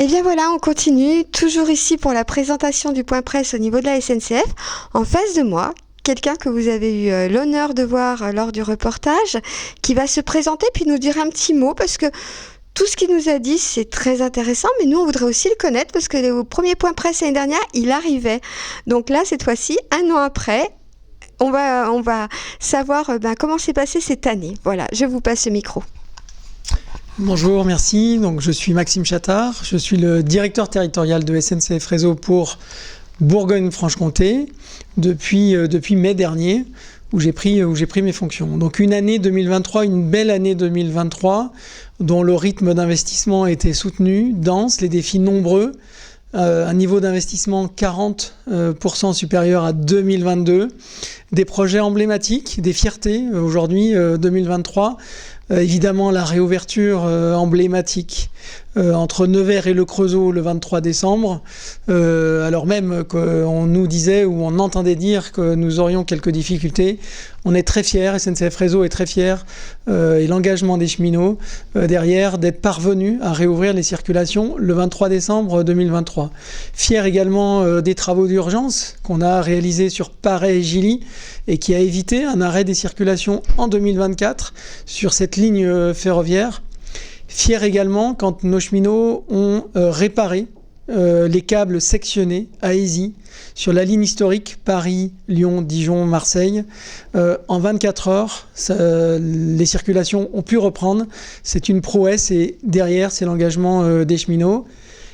Et bien voilà, on continue, toujours ici pour la présentation du point presse au niveau de la SNCF. En face de moi, quelqu'un que vous avez eu l'honneur de voir lors du reportage, qui va se présenter puis nous dire un petit mot, parce que tout ce qu'il nous a dit, c'est très intéressant, mais nous, on voudrait aussi le connaître, parce que au premier point presse l'année dernière, il arrivait. Donc là, cette fois-ci, un an après, on va savoir comment s'est passée cette année. Voilà, je vous passe le micro. Bonjour, merci. Donc, je suis Maxime Chattard. Je suis le directeur territorial de SNCF Réseau pour Bourgogne-Franche-Comté depuis mai dernier, où j'ai pris mes fonctions. Donc, une année 2023, une belle année 2023, dont le rythme d'investissement était soutenu, dense, les défis nombreux, un niveau d'investissement 40% supérieur à 2022, des projets emblématiques, des fiertés aujourd'hui 2023. Évidemment, la réouverture emblématique entre Nevers et Le Creusot le 23 décembre, alors même qu'on nous disait ou on entendait dire que nous aurions quelques difficultés. On est très fiers, SNCF Réseau est très fier, et l'engagement des cheminots derrière d'être parvenus à réouvrir les circulations le 23 décembre 2023. Fiers également des travaux d'urgence qu'on a réalisés sur Paray et Gilly et qui a évité un arrêt des circulations en 2024 sur cette ligne ferroviaire. Fiers également quand nos cheminots ont réparé les câbles sectionnés à Aisy sur la ligne historique Paris, Lyon, Dijon, Marseille. En 24 heures, les circulations ont pu reprendre. C'est une prouesse et derrière, c'est l'engagement des cheminots.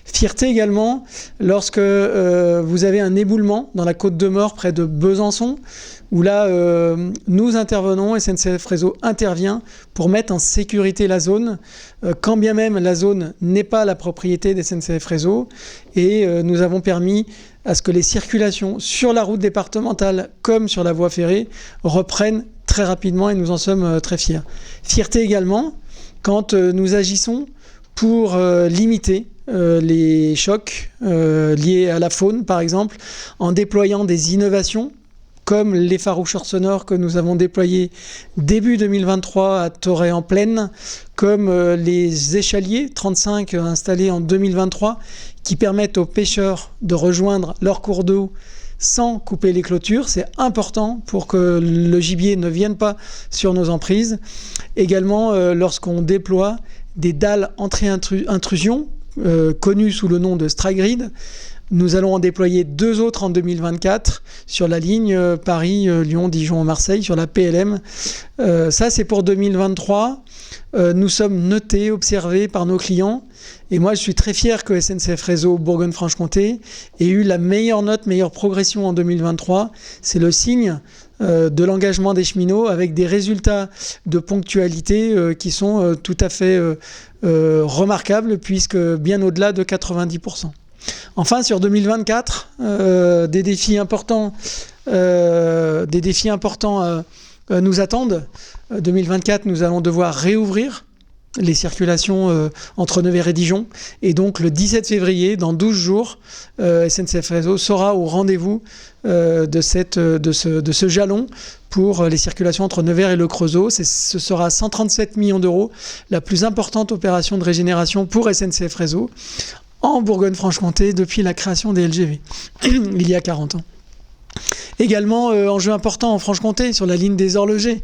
Fierté également lorsque vous avez un éboulement dans la Côte de Mort près de Besançon, où là, nous intervenons, SNCF Réseau intervient pour mettre en sécurité la zone, quand bien même la zone n'est pas la propriété des SNCF Réseau. Et nous avons permis à ce que les circulations sur la route départementale comme sur la voie ferrée reprennent très rapidement et nous en sommes très fiers. Fierté également quand nous agissons pour limiter les chocs liés à la faune, par exemple, en déployant des innovations comme l'effaroucheur sonore que nous avons déployé début 2023 à Toray-en-Plaine, comme les échaliers 35 installés en 2023 qui permettent aux pêcheurs de rejoindre leur cours d'eau sans couper les clôtures. C'est important pour que le gibier ne vienne pas sur nos emprises. Également, lorsqu'on déploie des dalles entrée-intrusion, connues sous le nom de strike grid. Nous allons en déployer 2 autres en 2024 sur la ligne Paris, Lyon, Dijon, Marseille, sur la PLM. Ça, c'est pour 2023. Nous sommes notés, observés par nos clients. Et moi, je suis très fier que SNCF Réseau Bourgogne-Franche-Comté ait eu la meilleure note, meilleure progression en 2023. C'est le signe de l'engagement des cheminots avec des résultats de ponctualité qui sont tout à fait remarquables, puisque bien au-delà de 90%. Enfin, sur 2024, des défis importants nous attendent. 2024, nous allons devoir réouvrir les circulations entre Nevers et Dijon. Et donc, le 17 février, dans 12 jours, SNCF Réseau sera au rendez-vous de ce jalon pour les circulations entre Nevers et Le Creusot. Ce sera 137 millions d'euros, la plus importante opération de régénération pour SNCF Réseau en Bourgogne-Franche-Comté depuis la création des LGV, il y a 40 ans. Également, enjeu important en Franche-Comté, sur la ligne des horlogers,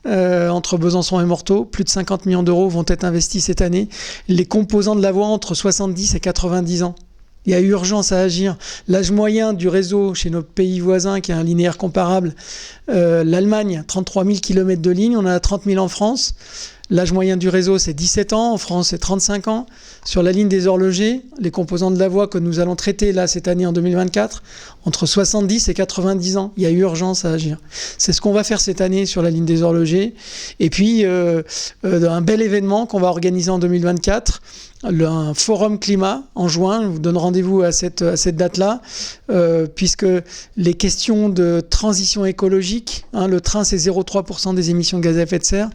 entre Besançon et Morteau, plus de 50 millions d'euros vont être investis cette année. Les composants de la voie entre 70 et 90 ans. Il y a urgence à agir. L'âge moyen du réseau chez nos pays voisins, qui est un linéaire comparable, l'Allemagne, 33 000 km de ligne, on en a 30 000 en France. L'âge moyen du réseau, c'est 17 ans. En France, c'est 35 ans. Sur la ligne des horlogers, les composants de la voie que nous allons traiter là cette année en 2024, entre 70 et 90 ans. Il y a urgence à agir. C'est ce qu'on va faire cette année sur la ligne des horlogers. Et puis, un bel événement qu'on va organiser en 2024, un forum climat en juin. Je vous donne rendez-vous à cette date-là, puisque les questions de transition écologique, le train, c'est 0,3% des émissions de gaz à effet de serre,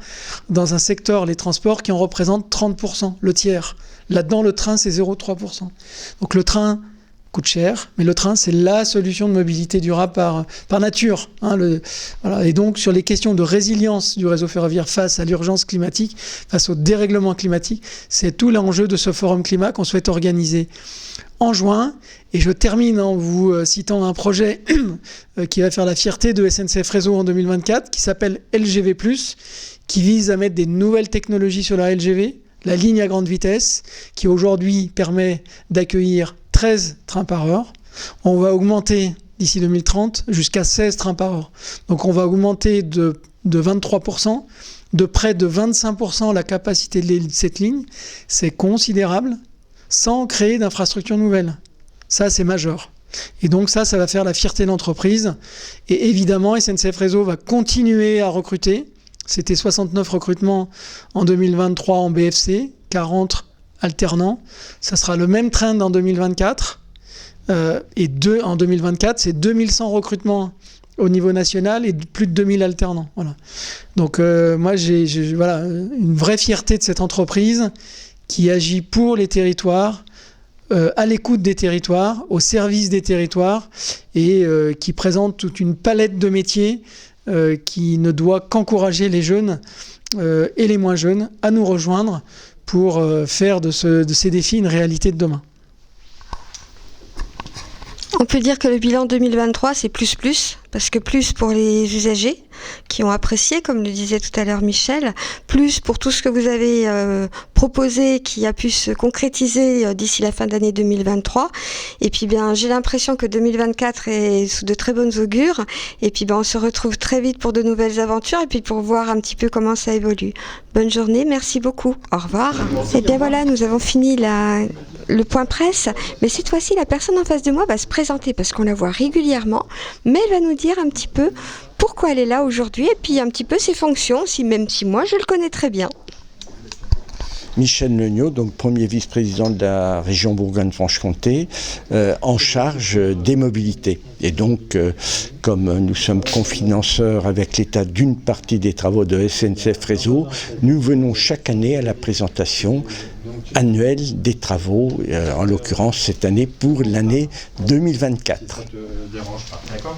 dans un secteur, les transports, qui en représentent 30%, le tiers. Là-dedans, le train, c'est 0,3%. Donc le train coûte cher, mais le train, c'est la solution de mobilité durable par nature. Voilà. Et donc, sur les questions de résilience du réseau ferroviaire face à l'urgence climatique, face au dérèglement climatique, c'est tout l'enjeu de ce forum climat qu'on souhaite organiser en juin. Et je termine en vous citant un projet qui va faire la fierté de SNCF Réseau en 2024, qui s'appelle LGV+, qui vise à mettre des nouvelles technologies sur la LGV, la ligne à grande vitesse, qui aujourd'hui permet d'accueillir 13 trains par heure. On va augmenter d'ici 2030 jusqu'à 16 trains par heure. Donc on va augmenter de 23%, de près de 25% la capacité de cette ligne. C'est considérable, sans créer d'infrastructures nouvelles. Ça, c'est majeur. Et donc ça va faire la fierté de l'entreprise. Et évidemment, SNCF Réseau va continuer à recruter. C'était 69 recrutements en 2023 en BFC, 40 alternants. Ça sera le même trend en 2024. En 2024, c'est 2100 recrutements au niveau national et plus de 2000 alternants. Voilà. Donc moi, j'ai une vraie fierté de cette entreprise qui agit pour les territoires, à l'écoute des territoires, au service des territoires et qui présente toute une palette de métiers qui ne doit qu'encourager les jeunes et les moins jeunes à nous rejoindre pour faire de ces défis une réalité de demain. On peut dire que le bilan 2023, c'est plus, parce que plus pour les usagers qui ont apprécié, comme le disait tout à l'heure Michel, plus pour tout ce que vous avez proposé qui a pu se concrétiser d'ici la fin d'année 2023. Et puis j'ai l'impression que 2024 est sous de très bonnes augures. Et puis on se retrouve très vite pour de nouvelles aventures et puis pour voir un petit peu comment ça évolue. Bonne journée, merci beaucoup. Au revoir. Et bien voilà, nous avons fini le point presse. Mais cette fois-ci, la personne en face de moi va se présenter parce qu'on la voit régulièrement. Mais elle va nous dire un petit peu pourquoi elle est là aujourd'hui et puis un petit peu ses fonctions, même si moi je le connais très bien. Michel Legnaud, donc premier vice-président de la région Bourgogne-Franche-Comté, en charge des mobilités. Et donc, comme nous sommes cofinanceurs avec l'État d'une partie des travaux de SNCF Réseau, nous venons chaque année à la présentation annuelle des travaux, en l'occurrence cette année pour l'année 2024.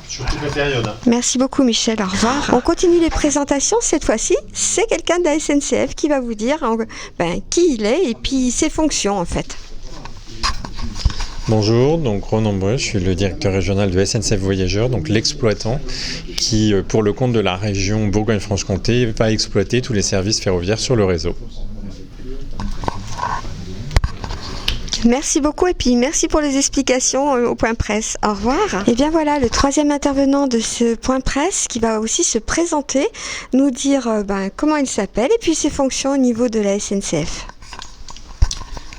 Sur toute la période. Merci beaucoup Michel, au revoir. On continue les présentations, cette fois-ci, c'est quelqu'un de la SNCF qui va vous dire qui il est et puis ses fonctions en fait. Bonjour, donc Ronan Breu, je suis le directeur régional de SNCF Voyageurs, donc l'exploitant qui, pour le compte de la région Bourgogne-Franche-Comté, va exploiter tous les services ferroviaires sur le réseau. Merci beaucoup et puis merci pour les explications au point presse. Au revoir. Et bien voilà, le troisième intervenant de ce point presse qui va aussi se présenter, nous dire comment il s'appelle et puis ses fonctions au niveau de la SNCF.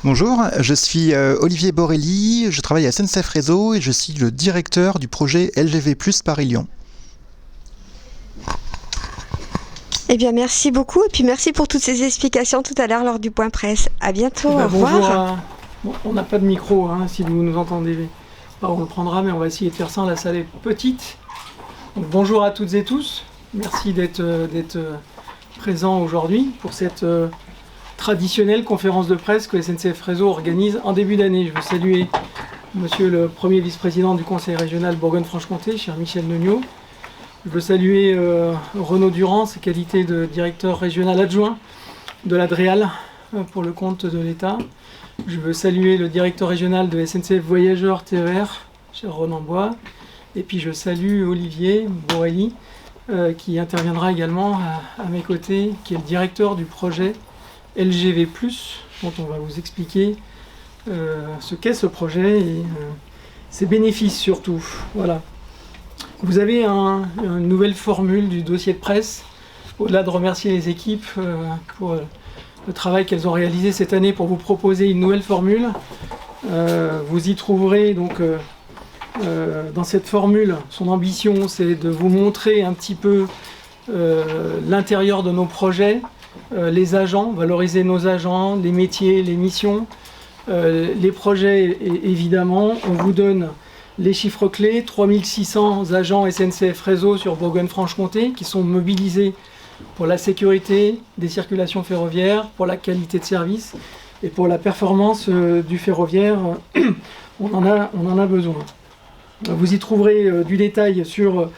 Bonjour, je suis Olivier Borelli, je travaille à SNCF Réseau et je suis le directeur du projet LGV+ Paris-Lyon. Eh bien, merci beaucoup et puis merci pour toutes ces explications tout à l'heure lors du point presse. À bientôt, au revoir. Bonjour, on n'a pas de micro, si vous nous entendez. On le prendra, mais on va essayer de faire ça. La salle est petite. Donc, bonjour à toutes et tous. Merci d'être présents aujourd'hui pour cette traditionnelle conférence de presse que SNCF Réseau organise en début d'année. Je veux saluer monsieur le premier vice-président du conseil régional Bourgogne-Franche-Comté, cher Michel Legnaud. Je veux saluer Renaud Durand, ses qualités de directeur régional adjoint de la DREAL pour le compte de l'État. Je veux saluer le directeur régional de SNCF Voyageurs TER, cher Ronan Bois. Et puis je salue Olivier Borelli, qui interviendra également à mes côtés, qui est le directeur du projet LGV+, dont on va vous expliquer ce qu'est ce projet et ses bénéfices surtout. Voilà. Vous avez une nouvelle formule du dossier de presse, au-delà de remercier les équipes pour le travail qu'elles ont réalisé cette année pour vous proposer une nouvelle formule. Vous y trouverez donc dans cette formule, son ambition c'est de vous montrer un petit peu l'intérieur de nos projets, les agents, valoriser nos agents, les métiers, les missions, les projets évidemment. On vous donne les chiffres clés, 3600 agents SNCF Réseau sur Bourgogne-Franche-Comté qui sont mobilisés pour la sécurité des circulations ferroviaires, pour la qualité de service et pour la performance du ferroviaire on en a besoin. Vous y trouverez du détail sur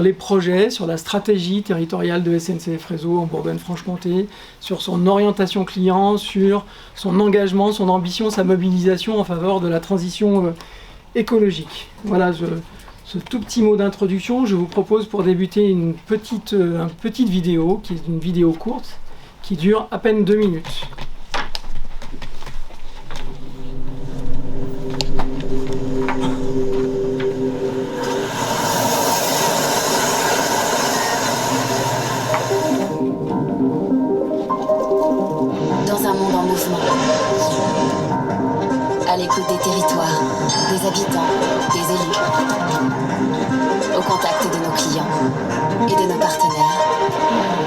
les projets, sur la stratégie territoriale de SNCF Réseau en Bourgogne-Franche-Comté, sur son orientation client, sur son engagement, son ambition, sa mobilisation en faveur de la transition écologique. Voilà ce tout petit mot d'introduction. Je vous propose pour débuter une petite vidéo, qui est une vidéo courte, qui dure à peine 2 minutes. Dans un monde en mouvement, à l'écoute des territoires, des habitants, des élus, au contact de nos clients et de nos partenaires,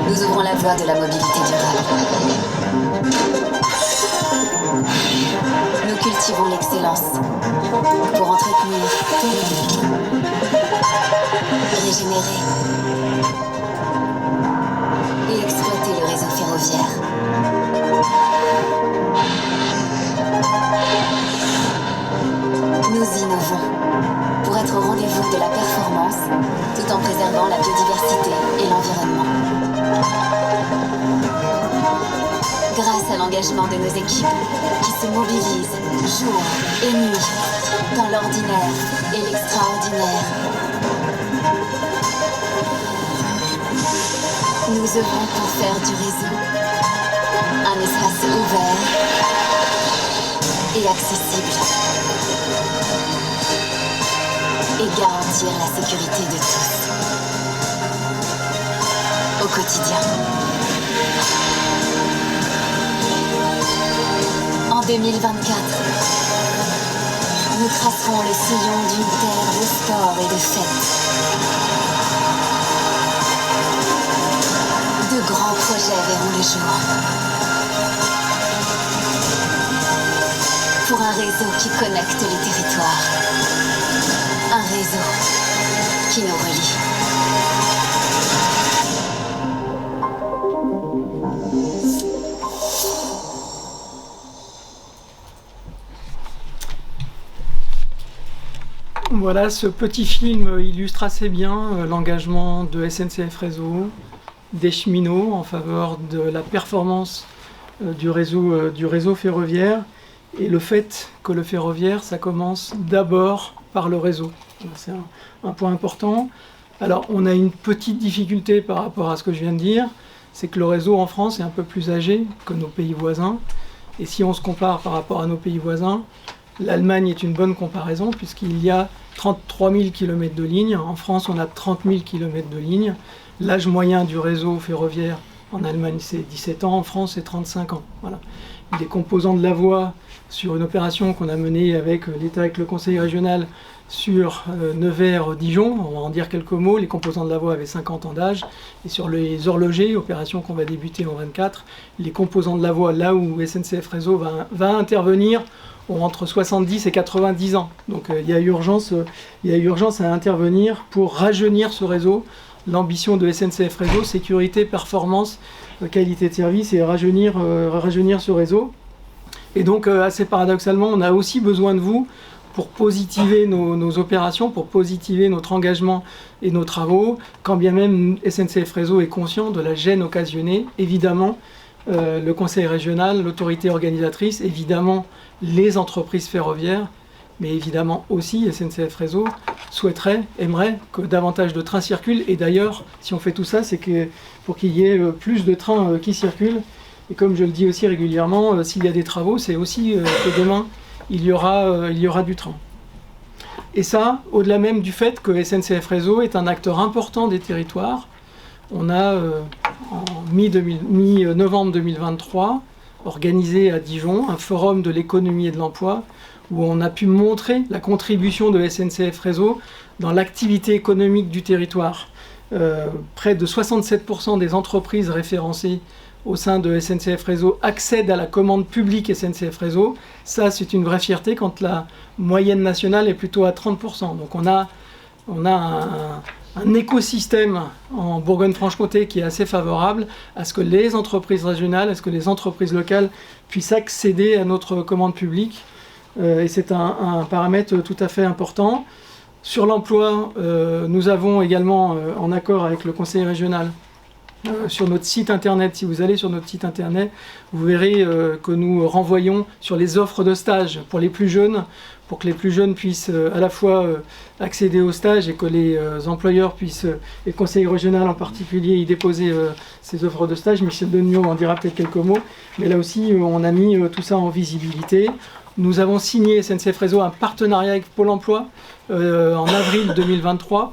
nous ouvrons la voie de la mobilité durable. Nous cultivons l'excellence pour entretenir, régénérer et exploiter le réseau ferroviaire. Nous innovons pour être au rendez-vous de la performance tout en préservant la biodiversité et l'environnement. Grâce à l'engagement de nos équipes qui se mobilisent jour et nuit dans l'ordinaire et l'extraordinaire, nous œuvrons pour faire du réseau un espace ouvert et accessible et garantir la sécurité de tous au quotidien. En 2024, nous tracerons le sillon d'une terre de sport et de fête. De grands projets verront le jour. Pour un réseau qui connecte les territoires. Un réseau qui nous relie. Voilà, ce petit film illustre assez bien l'engagement de SNCF Réseau, des cheminots en faveur de la performance du réseau ferroviaire et le fait que le ferroviaire, ça commence d'abord par le réseau. C'est un point important. Alors, on a une petite difficulté par rapport à ce que je viens de dire, c'est que le réseau en France est un peu plus âgé que nos pays voisins. Et si on se compare par rapport à nos pays voisins, l'Allemagne est une bonne comparaison puisqu'il y a 33 000 km de lignes. En France, on a 30 000 km de lignes. L'âge moyen du réseau ferroviaire en Allemagne, c'est 17 ans. En France, c'est 35 ans. Voilà. Les composants de la voie sur une opération qu'on a menée avec l'État, avec le Conseil régional sur Nevers-Dijon, on va en dire quelques mots. Les composants de la voie avaient 50 ans d'âge. Et sur les horlogers, opération qu'on va débuter en 24, les composants de la voie, là où SNCF Réseau va intervenir, ont entre 70 et 90 ans. Donc il y a urgence à intervenir pour rajeunir ce réseau. L'ambition de SNCF Réseau, sécurité, performance, qualité de service et rajeunir ce réseau. Et donc assez paradoxalement, on a aussi besoin de vous pour positiver nos opérations, pour positiver notre engagement et nos travaux, quand bien même SNCF Réseau est conscient de la gêne occasionnée, évidemment, le conseil régional, l'autorité organisatrice, évidemment les entreprises ferroviaires, mais évidemment aussi SNCF Réseau aimerait que davantage de trains circulent. Et d'ailleurs, si on fait tout ça, c'est que pour qu'il y ait plus de trains qui circulent. Et comme je le dis aussi régulièrement, s'il y a des travaux, c'est aussi que demain, il y aura du train. Et ça, au-delà même du fait que SNCF Réseau est un acteur important des territoires. On a, en mi-novembre 2023, organisé à Dijon un forum de l'économie et de l'emploi où on a pu montrer la contribution de SNCF Réseau dans l'activité économique du territoire. Près de 67% des entreprises référencées au sein de SNCF Réseau accèdent à la commande publique SNCF Réseau. Ça, c'est une vraie fierté quand la moyenne nationale est plutôt à 30%. Donc on a un écosystème en Bourgogne-Franche-Comté qui est assez favorable à ce que les entreprises régionales, à ce que les entreprises locales puissent accéder à notre commande publique. et c'est un paramètre tout à fait important. Sur l'emploi, nous avons également, en accord avec le conseil régional, sur notre site internet, si vous allez sur notre site internet, vous verrez que nous renvoyons sur les offres de stage pour les plus jeunes, pour que les plus jeunes puissent à la fois accéder au stage et que les employeurs puissent, et le conseil régional en particulier, y déposer ces offres de stage. Michel Degnaud en dira peut-être quelques mots, mais là aussi on a mis tout ça en visibilité. Nous avons signé SNCF Réseau un partenariat avec Pôle emploi en avril 2023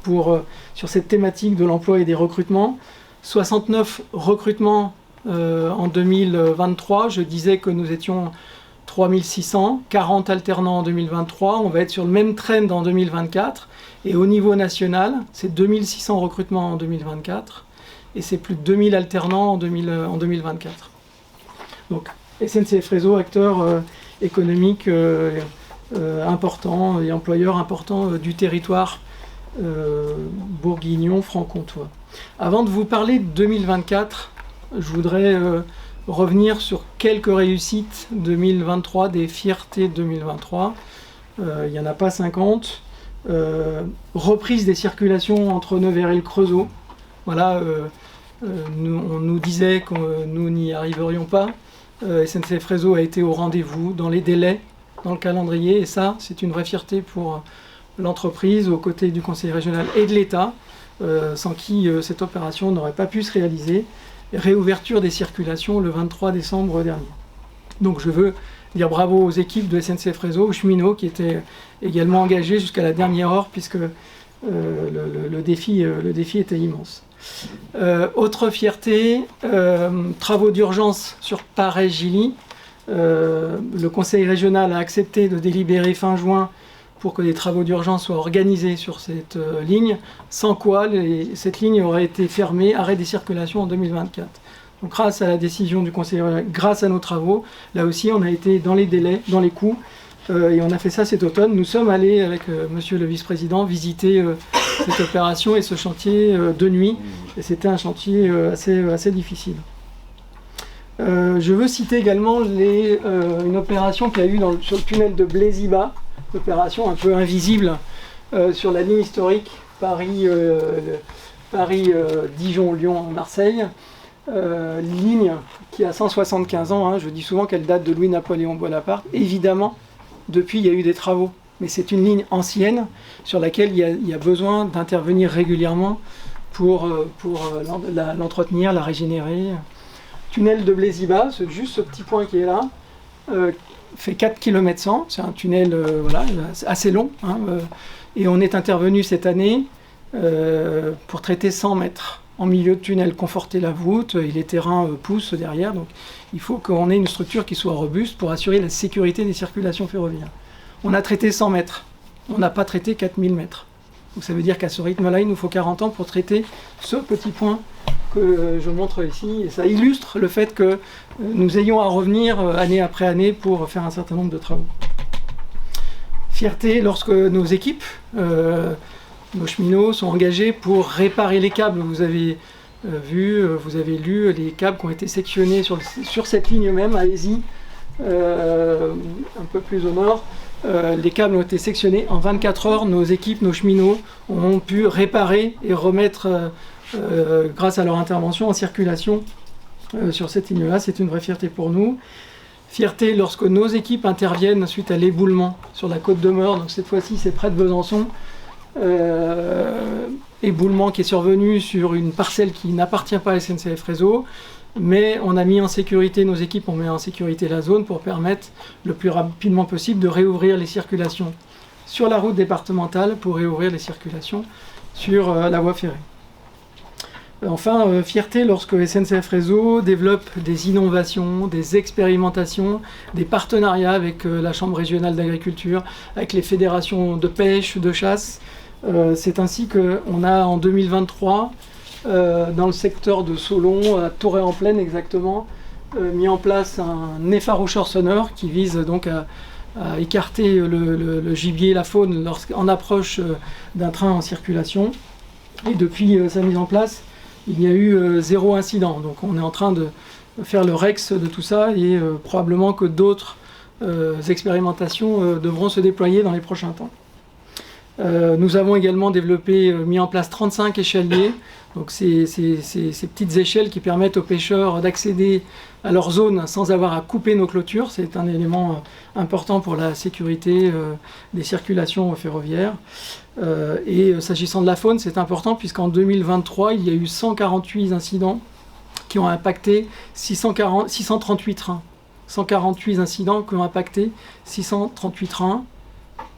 sur cette thématique de l'emploi et des recrutements. 69 recrutements en 2023, je disais que nous étions 3600, 40 alternants en 2023, on va être sur le même trend en 2024, et au niveau national, c'est 2600 recrutements en 2024, et c'est plus de 2000 alternants en 2024. Donc SNCF Réseau, acteur économique important et employeur important du territoire bourguignon franc-comtois. Avant de vous parler de 2024, je voudrais revenir sur quelques réussites 2023, des fiertés 2023. Il n'y en a pas 50. Reprise des circulations entre Nevers et le Creusot. Voilà, on nous disait que nous n'y arriverions pas. SNCF Réseau a été au rendez-vous dans les délais, dans le calendrier, et ça, c'est une vraie fierté pour l'entreprise, aux côtés du conseil régional et de l'État, sans qui cette opération n'aurait pas pu se réaliser. Réouverture des circulations le 23 décembre dernier. Donc je veux dire bravo aux équipes de SNCF Réseau, aux cheminots qui étaient également engagés jusqu'à la dernière heure, puisque le défi était immense. Autre fierté, travaux d'urgence sur Paray-Gilly. Le conseil régional a accepté de délibérer fin juin pour que les travaux d'urgence soient organisés sur cette ligne, sans quoi cette ligne aurait été fermée, arrêt des circulations en 2024. Donc grâce à la décision du conseil régional, grâce à nos travaux, là aussi on a été dans les délais, dans les coûts, et on a fait ça cet automne. Nous sommes allés avec monsieur le vice-président visiter cette opération et ce chantier de nuit, et c'était un chantier assez difficile. Je veux citer également une opération qu'il y a eu sur le tunnel de Blaise-Iba, opération un peu invisible sur la ligne historique Dijon-Lyon-Marseille, ligne qui a 175 ans, hein, je dis souvent qu'elle date de Louis-Napoléon Bonaparte. Évidemment, depuis il y a eu des travaux, mais c'est une ligne ancienne sur laquelle il y a besoin d'intervenir régulièrement pour l'entretenir, la régénérer. Tunnel de Blaise-Iba, juste ce petit point qui est là, fait 4 km 100, c'est un tunnel assez long, hein, et on est intervenu cette année pour traiter 100 mètres en milieu de tunnel, conforter la voûte, et les terrains poussent derrière, donc il faut qu'on ait une structure qui soit robuste pour assurer la sécurité des circulations ferroviaires. On a traité 100 mètres, on n'a pas traité 4000 mètres. Donc ça veut dire qu'à ce rythme-là, il nous faut 40 ans pour traiter ce petit point que je montre ici, et ça illustre le fait que nous ayons à revenir année après année pour faire un certain nombre de travaux. Fierté lorsque nos équipes, nos cheminots sont engagés pour réparer les câbles. Vous avez vu, vous avez lu les câbles qui ont été sectionnés sur cette ligne même, allez-y, un peu plus au nord. Les câbles ont été sectionnés en 24 heures, nos équipes, nos cheminots ont pu réparer et remettre grâce à leur intervention en circulation sur cette ligne-là. C'est une vraie fierté pour nous. Fierté lorsque nos équipes interviennent suite à l'éboulement sur la côte de Meur, donc cette fois-ci c'est près de Besançon. Éboulement qui est survenu sur une parcelle qui n'appartient pas à SNCF Réseau, mais on a mis en sécurité, nos équipes ont mis en sécurité la zone pour permettre le plus rapidement possible de réouvrir les circulations sur la route départementale, pour réouvrir les circulations sur la voie ferrée. Enfin, fierté lorsque SNCF Réseau développe des innovations, des expérimentations, des partenariats avec la Chambre régionale d'agriculture, avec les fédérations de pêche, de chasse. C'est ainsi qu'on a en 2023, dans le secteur de Solon, à Toray-en-Plaine exactement, mis en place un effaroucheur sonore qui vise donc à écarter le gibier, la faune, en approche d'un train en circulation. Et depuis sa mise en place, il y a eu 0 incident. Donc on est en train de faire le REX de tout ça, et probablement que d'autres expérimentations devront se déployer dans les prochains temps. Nous avons également mis en place 35 échaliers, donc ces petites échelles qui permettent aux pêcheurs d'accéder à leur zone sans avoir à couper nos clôtures. C'est un élément important pour la sécurité des circulations ferroviaires. Et s'agissant de la faune, c'est important puisqu'en 2023, il y a eu 148 incidents qui ont impacté 638 trains. 148 incidents qui ont impacté 638 trains.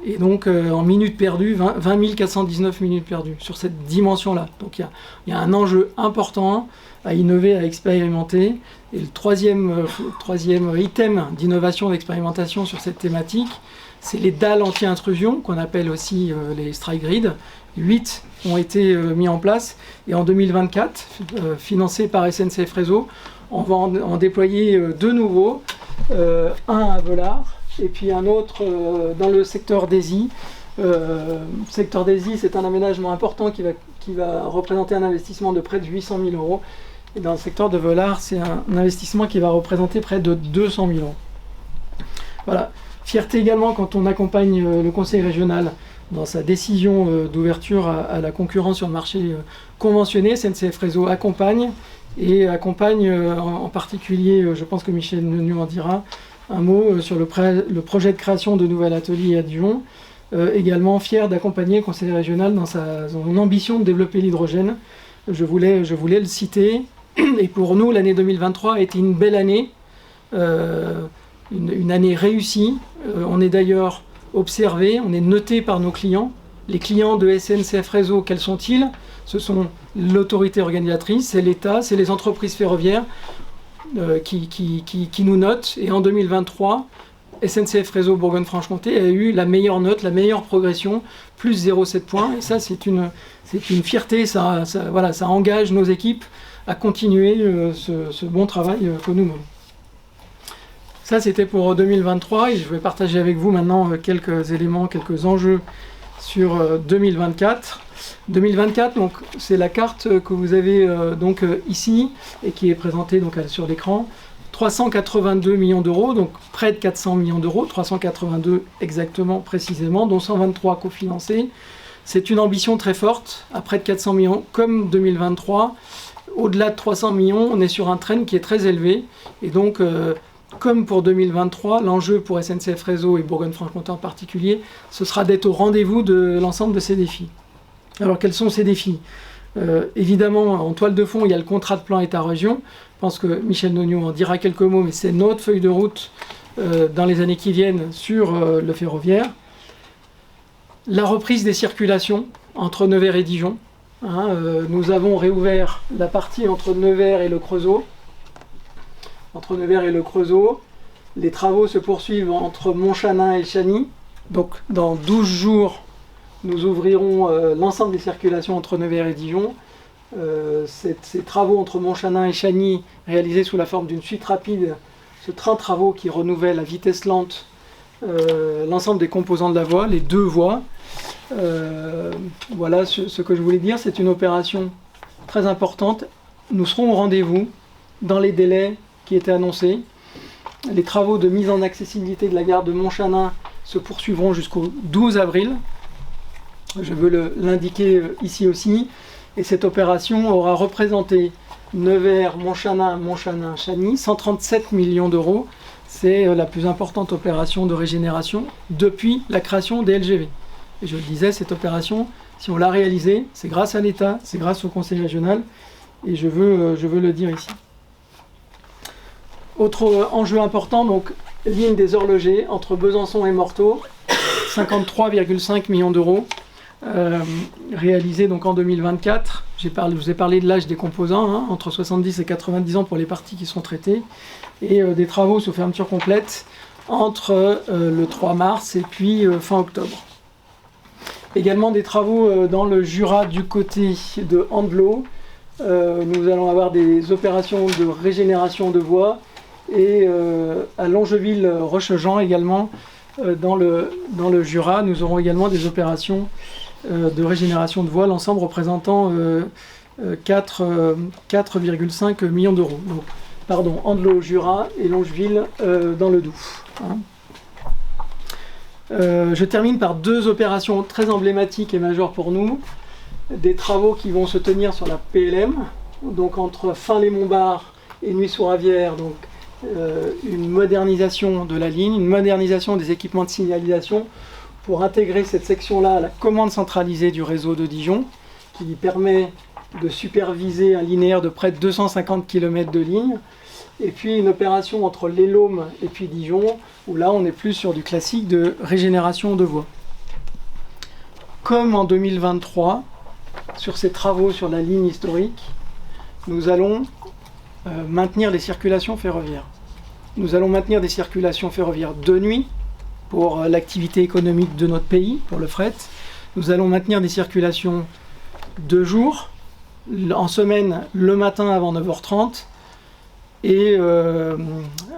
Et donc en minutes perdues, 20 419 minutes perdues sur cette dimension-là. Donc il y a un enjeu important à innover, à expérimenter. Et le troisième item d'innovation et d'expérimentation sur cette thématique, c'est les dalles anti-intrusion, qu'on appelle aussi les strike grids. 8 ont été mis en place. Et en 2024, financés par SNCF Réseau, on va en déployer 2 nouveaux. Un à Velard, et puis un autre dans le secteur d'Aisy. Le secteur d'Aisy, c'est un aménagement important qui va représenter un investissement de près de 800 000 €. Et dans le secteur de Velard, c'est un investissement qui va représenter près de 200 000 €. Voilà. Fierté également quand on accompagne le conseil régional dans sa décision d'ouverture à la concurrence sur le marché conventionné. SNCF Réseau accompagne en particulier, je pense que Michel Neugnot en dira un mot sur le projet de création de nouvel atelier à Dijon. Également fier d'accompagner le conseil régional dans son ambition de développer l'hydrogène. Je voulais le citer. Et pour nous, l'année 2023 a été une belle année, une année réussie. On est d'ailleurs observé, on est noté par nos clients. Les clients de SNCF Réseau, quels sont-ils ? Ce sont l'autorité organisatrice, c'est l'État, c'est les entreprises ferroviaires qui nous notent. Et en 2023, SNCF Réseau Bourgogne-Franche-Comté a eu la meilleure note, la meilleure progression, plus 0,7 points. Et ça, c'est une fierté, ça engage nos équipes à continuer ce bon travail que nous menons. Ça, c'était pour 2023 et je vais partager avec vous maintenant quelques éléments, quelques enjeux sur 2024. 2024, donc, c'est la carte que vous avez ici et qui est présentée donc, sur l'écran. 382 millions d'euros, donc près de 400 millions d'euros, 382 exactement, précisément, dont 123 cofinancés. C'est une ambition très forte, à près de 400 millions, comme 2023. Au-delà de 300 millions, on est sur un trend qui est très élevé. Et donc, comme pour 2023, l'enjeu pour SNCF Réseau et Bourgogne-Franche-Comté en particulier, ce sera d'être au rendez-vous de l'ensemble de ces défis. Alors, quels sont ces défis ? Évidemment, en toile de fond, il y a le contrat de plan État-région. Je pense que Michel Neugnot en dira quelques mots, mais c'est notre feuille de route dans les années qui viennent sur le ferroviaire. La reprise des circulations entre Nevers et Dijon. Nous avons réouvert la partie entre Nevers et le Creusot. Les travaux se poursuivent entre Montchanin et Chagny. Donc, dans 12 jours, nous ouvrirons l'ensemble des circulations entre Nevers et Dijon. Ces travaux entre Montchanin et Chagny, réalisés sous la forme d'une suite rapide, ce train de travaux qui renouvelle à vitesse lente l'ensemble des composants de la voie, les 2 voies. Voilà ce que je voulais dire. C'est une opération très importante. Nous serons au rendez-vous dans les délais qui étaient annoncés. Les travaux de mise en accessibilité de la gare de Montchanin se poursuivront jusqu'au 12 avril. Je veux l'indiquer ici aussi. Et cette opération aura représenté Nevers, Montchanin, Chagny, 137 millions d'euros. C'est la plus importante opération de régénération depuis la création des LGV. Et je le disais, cette opération, si on l'a réalisée, c'est grâce à l'État, c'est grâce au Conseil régional, et je veux le dire ici. Autre enjeu important, donc ligne des horlogers entre Besançon et Morteau, 53,5 millions d'euros, réalisés donc en 2024. Je vous ai parlé de l'âge des composants, entre 70 et 90 ans pour les parties qui sont traitées, et des travaux sous fermeture complète entre le 3 mars et puis fin octobre. Également des travaux dans le Jura du côté de Andelot. Nous allons avoir des opérations de régénération de voies et à Longeville-Rochejean également dans le Jura. Nous aurons également des opérations de régénération de voies, l'ensemble représentant 4,5 millions d'euros. Donc, Andelot au Jura et Longeville dans le Doubs. Je termine par 2 opérations très emblématiques et majeures pour nous. Des travaux qui vont se tenir sur la PLM, donc entre Fin-les-Montbard et Nuit-sous-Ravière, donc une modernisation de la ligne, une modernisation des équipements de signalisation pour intégrer cette section-là à la commande centralisée du réseau de Dijon, qui permet de superviser un linéaire de près de 250 km de ligne. Et puis une opération entre Les Laumes et puis Dijon, où là on est plus sur du classique de régénération de voies. Comme en 2023, sur ces travaux sur la ligne historique, nous allons maintenir les circulations ferroviaires. Nous allons maintenir des circulations ferroviaires de nuit pour l'activité économique de notre pays, pour le fret. Nous allons maintenir des circulations de jour, en semaine, le matin avant 9h30, et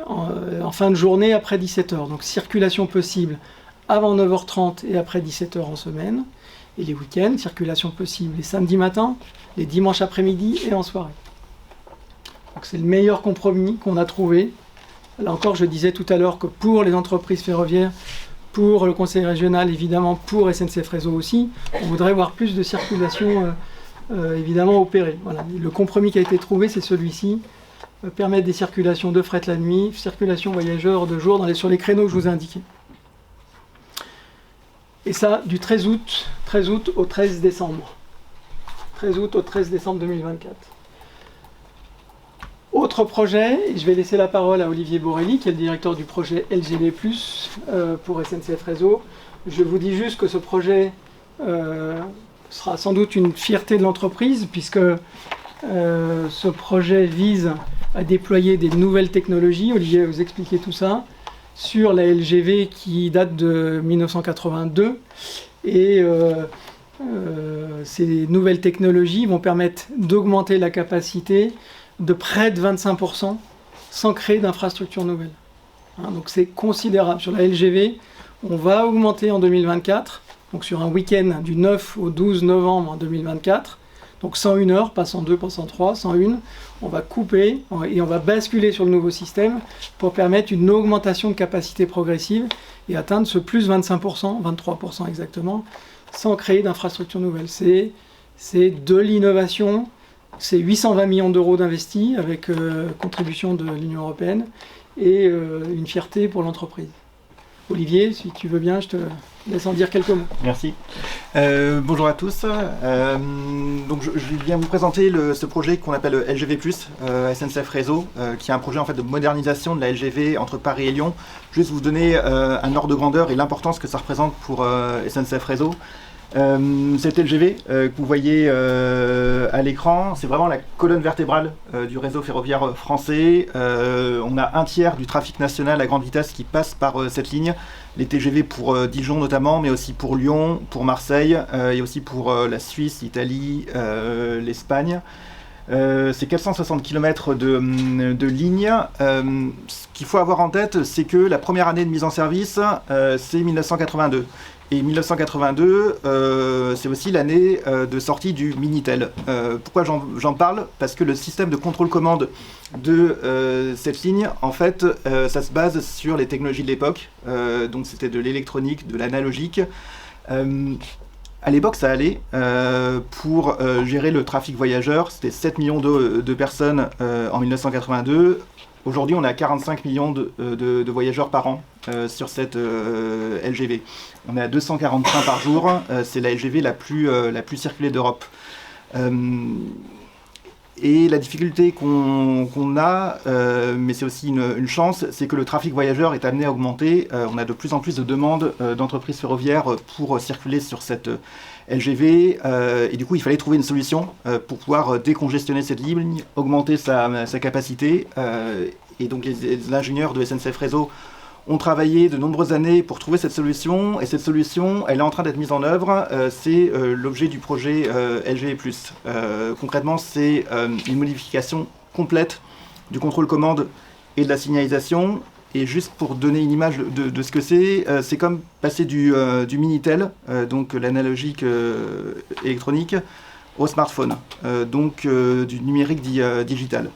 en fin de journée après 17h. Donc circulation possible avant 9h30 et après 17h en semaine. Et les week-ends, circulation possible les samedis matins, les dimanches après-midi et en soirée. Donc c'est le meilleur compromis qu'on a trouvé. Là encore, je disais tout à l'heure que pour les entreprises ferroviaires, pour le conseil régional, évidemment pour SNCF Réseau aussi, on voudrait voir plus de circulation évidemment opérée. Voilà. Le compromis qui a été trouvé, c'est celui-ci. Permettre des circulations de fret la nuit, circulation voyageurs de jour sur les créneaux que je vous ai indiqués. Et ça, du 13 août au 13 décembre. 13 août au 13 décembre 2024. Autre projet, et je vais laisser la parole à Olivier Borelli, qui est le directeur du projet LGV+, pour SNCF Réseau. Je vous dis juste que ce projet sera sans doute une fierté de l'entreprise, puisque ce projet vise à déployer des nouvelles technologies. Olivier va vous expliquer tout ça sur la LGV qui date de 1982. Et ces nouvelles technologies vont permettre d'augmenter la capacité de près de 25% sans créer d'infrastructures nouvelles. Donc c'est considérable. Sur la LGV, on va augmenter en 2024, donc sur un week-end du 9 au 12 novembre 2024, donc 101 heures, pas 102, pas 103, 101, on va couper et on va basculer sur le nouveau système pour permettre une augmentation de capacité progressive et atteindre ce plus 25%, 23% exactement, sans créer d'infrastructures nouvelles. C'est de l'innovation, c'est 820 millions d'euros d'investis avec contribution de l'Union européenne et une fierté pour l'entreprise. Olivier, si tu veux bien, je te laisse en dire quelques mots. Merci. Bonjour à tous. Donc je viens vous présenter ce projet qu'on appelle LGV+, SNCF Réseau, qui est un projet en fait de modernisation de la LGV entre Paris et Lyon. Juste vous donner un ordre de grandeur et l'importance que ça représente pour SNCF Réseau. Cette LGV que vous voyez à l'écran, c'est vraiment la colonne vertébrale du réseau ferroviaire français. On a un tiers du trafic national à grande vitesse qui passe par cette ligne. Les TGV pour Dijon notamment, mais aussi pour Lyon, pour Marseille, et aussi pour la Suisse, l'Italie, l'Espagne. C'est 460 km de ligne. Ce qu'il faut avoir en tête, c'est que la première année de mise en service, c'est 1982. Et 1982, c'est aussi l'année de sortie du Minitel. Pourquoi j'en parle ? Parce que le système de contrôle-commande de cette ligne, en fait, ça se base sur les technologies de l'époque. Donc c'était de l'électronique, de l'analogique. À l'époque, ça allait pour gérer le trafic voyageur. C'était 7 millions de personnes en 1982. Aujourd'hui, on a 45 millions de voyageurs par an sur cette LGV. On est à 240 trains par jour. C'est la LGV la plus circulée d'Europe. Et la difficulté qu'on a, mais c'est aussi une chance, c'est que le trafic voyageur est amené à augmenter. On a de plus en plus de demandes d'entreprises ferroviaires pour circuler sur cette LGV. Et du coup, il fallait trouver une solution pour pouvoir décongestionner cette ligne, augmenter sa capacité. Et donc les ingénieurs de SNCF Réseau ont travaillé de nombreuses années pour trouver cette solution, et cette solution, elle est en train d'être mise en œuvre. C'est l'objet du projet LGV+. Concrètement, c'est une modification complète du contrôle-commande et de la signalisation. Et juste pour donner une image de ce que c'est comme passer du Minitel, donc l'analogique électronique, au smartphone, donc du numérique digital.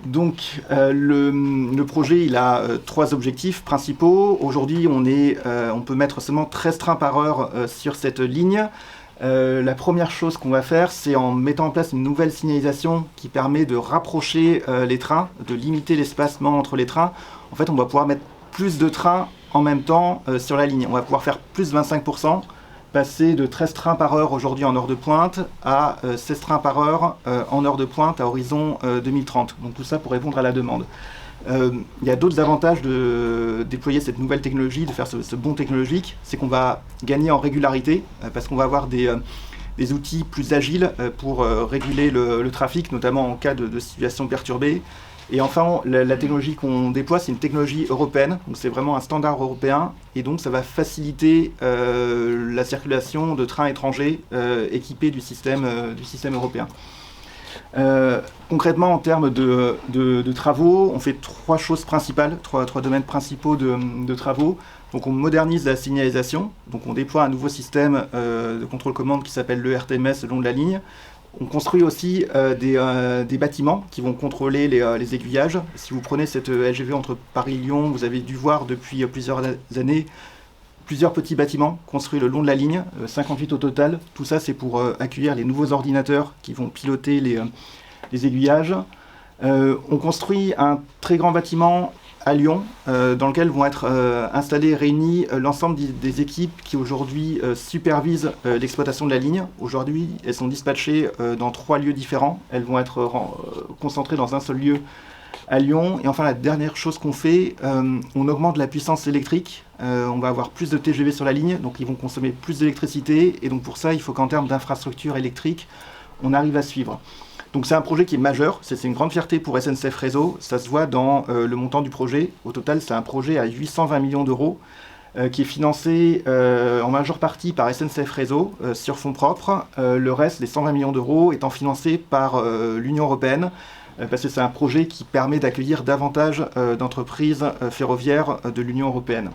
Donc le projet il a 3 objectifs principaux. Aujourd'hui on peut mettre seulement 13 trains par heure sur cette ligne. La première chose qu'on va faire, c'est en mettant en place une nouvelle signalisation qui permet de rapprocher les trains, de limiter l'espacement entre les trains. En fait, on va pouvoir mettre plus de trains en même temps sur la ligne. On va pouvoir faire plus de 25%, passer de 13 trains par heure aujourd'hui en heure de pointe à 16 trains par heure en heure de pointe à horizon 2030. Donc tout ça pour répondre à la demande. Il y a d'autres avantages de déployer cette nouvelle technologie, de faire ce bond technologique, c'est qu'on va gagner en régularité, parce qu'on va avoir des outils plus agiles pour réguler le trafic, notamment en cas de situation perturbée. Et enfin, la technologie qu'on déploie, c'est une technologie européenne, donc c'est vraiment un standard européen, et donc ça va faciliter la circulation de trains étrangers équipés du système européen. Concrètement, en termes de travaux, on fait 3 choses principales, trois domaines principaux de travaux. Donc on modernise la signalisation, donc on déploie un nouveau système de contrôle-commande qui s'appelle le RTMS le long de la ligne. On construit aussi des bâtiments qui vont contrôler les aiguillages. Si vous prenez cette LGV entre Paris et Lyon, vous avez dû voir depuis plusieurs années plusieurs petits bâtiments construits le long de la ligne, 58 au total. Tout ça, c'est pour accueillir les nouveaux ordinateurs qui vont piloter les aiguillages. On construit un très grand bâtiment à Lyon, dans lequel vont être installées et réunies l'ensemble des équipes qui aujourd'hui supervisent l'exploitation de la ligne. Aujourd'hui, elles sont dispatchées dans 3 lieux différents. Elles vont être concentrées dans un seul lieu à Lyon. Et enfin, la dernière chose qu'on fait, on augmente la puissance électrique. On va avoir plus de TGV sur la ligne, donc ils vont consommer plus d'électricité. Et donc pour ça, il faut qu'en termes d'infrastructure électrique, on arrive à suivre. Donc c'est un projet qui est majeur, c'est une grande fierté pour SNCF Réseau, ça se voit dans le montant du projet. Au total, c'est un projet à 820 millions d'euros qui est financé en majeure partie par SNCF Réseau sur fonds propres. Le reste, les 120 millions d'euros, étant financés par l'Union européenne, parce que c'est un projet qui permet d'accueillir davantage d'entreprises ferroviaires de l'Union européenne.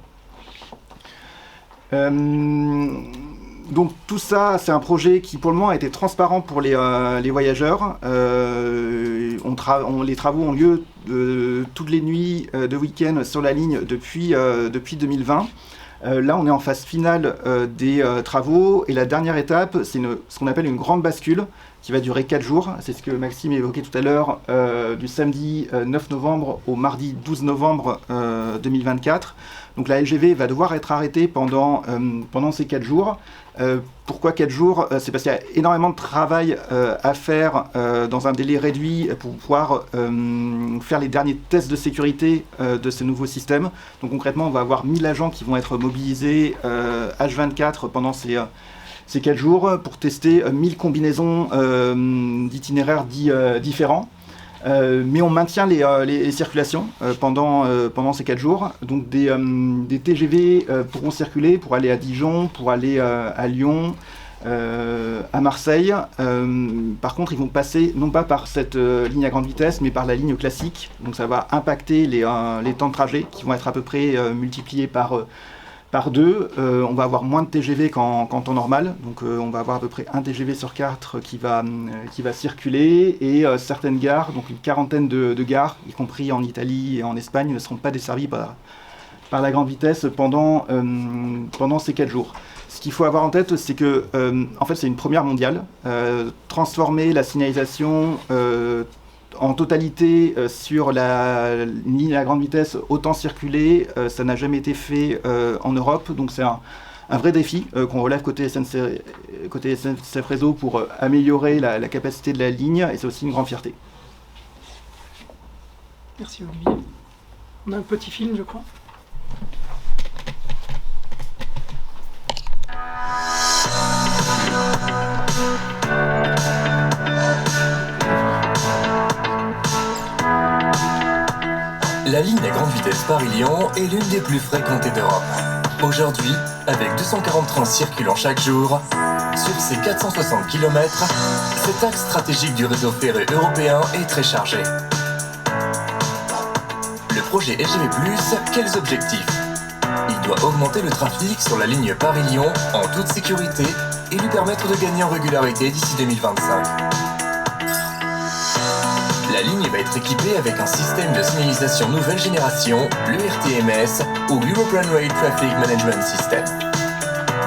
Donc tout ça, c'est un projet qui pour le moment a été transparent pour les voyageurs. Les travaux ont lieu toutes les nuits de week-end sur la ligne depuis 2020. Là, on est en phase finale des travaux et la dernière étape, c'est ce qu'on appelle une grande bascule qui va durer 4 jours. C'est ce que Maxime évoquait tout à l'heure, du samedi 9 novembre au mardi 12 novembre 2024. Donc la LGV va devoir être arrêtée pendant ces 4 jours. Pourquoi 4 jours? C'est parce qu'il y a énormément de travail à faire dans un délai réduit pour pouvoir faire les derniers tests de sécurité de ce nouveau système. Donc concrètement, on va avoir 1000 agents qui vont être mobilisés H24 pendant ces 4 jours pour tester 1000 combinaisons d'itinéraires différents. Mais on maintient les circulations pendant ces 4 jours. Donc des TGV pourront circuler pour aller à Dijon, pour aller à Lyon, à Marseille. Par contre, ils vont passer non pas par cette ligne à grande vitesse, mais par la ligne classique. Donc ça va impacter les temps de trajet qui vont être à peu près multipliés par 2. On va avoir moins de TGV qu'en temps normal, donc on va avoir à peu près 1 TGV sur 4 qui va circuler, et certaines gares, donc une quarantaine de gares, y compris en Italie et en Espagne, ne seront pas desservies par la grande vitesse pendant ces 4 jours. Ce qu'il faut avoir en tête, c'est que en fait, c'est une première mondiale. Transformer la signalisation en totalité sur la ligne à grande vitesse, autant circuler, ça n'a jamais été fait en Europe, donc c'est un vrai défi qu'on relève côté SNCF Réseau pour améliorer la capacité de la ligne, et c'est aussi une grande fierté. Merci Olivier. On a un petit film, je crois. La ligne à grande vitesse Paris-Lyon est l'une des plus fréquentées d'Europe. Aujourd'hui, avec 240 trains circulant chaque jour, sur ces 460 km, cet axe stratégique du réseau ferré européen est très chargé. Le projet LGV+, quels objectifs? Il doit augmenter le trafic sur la ligne Paris-Lyon en toute sécurité et lui permettre de gagner en régularité d'ici 2025. La ligne va être équipée avec un système de signalisation nouvelle génération, le RTMS ou European Rail Traffic Management System.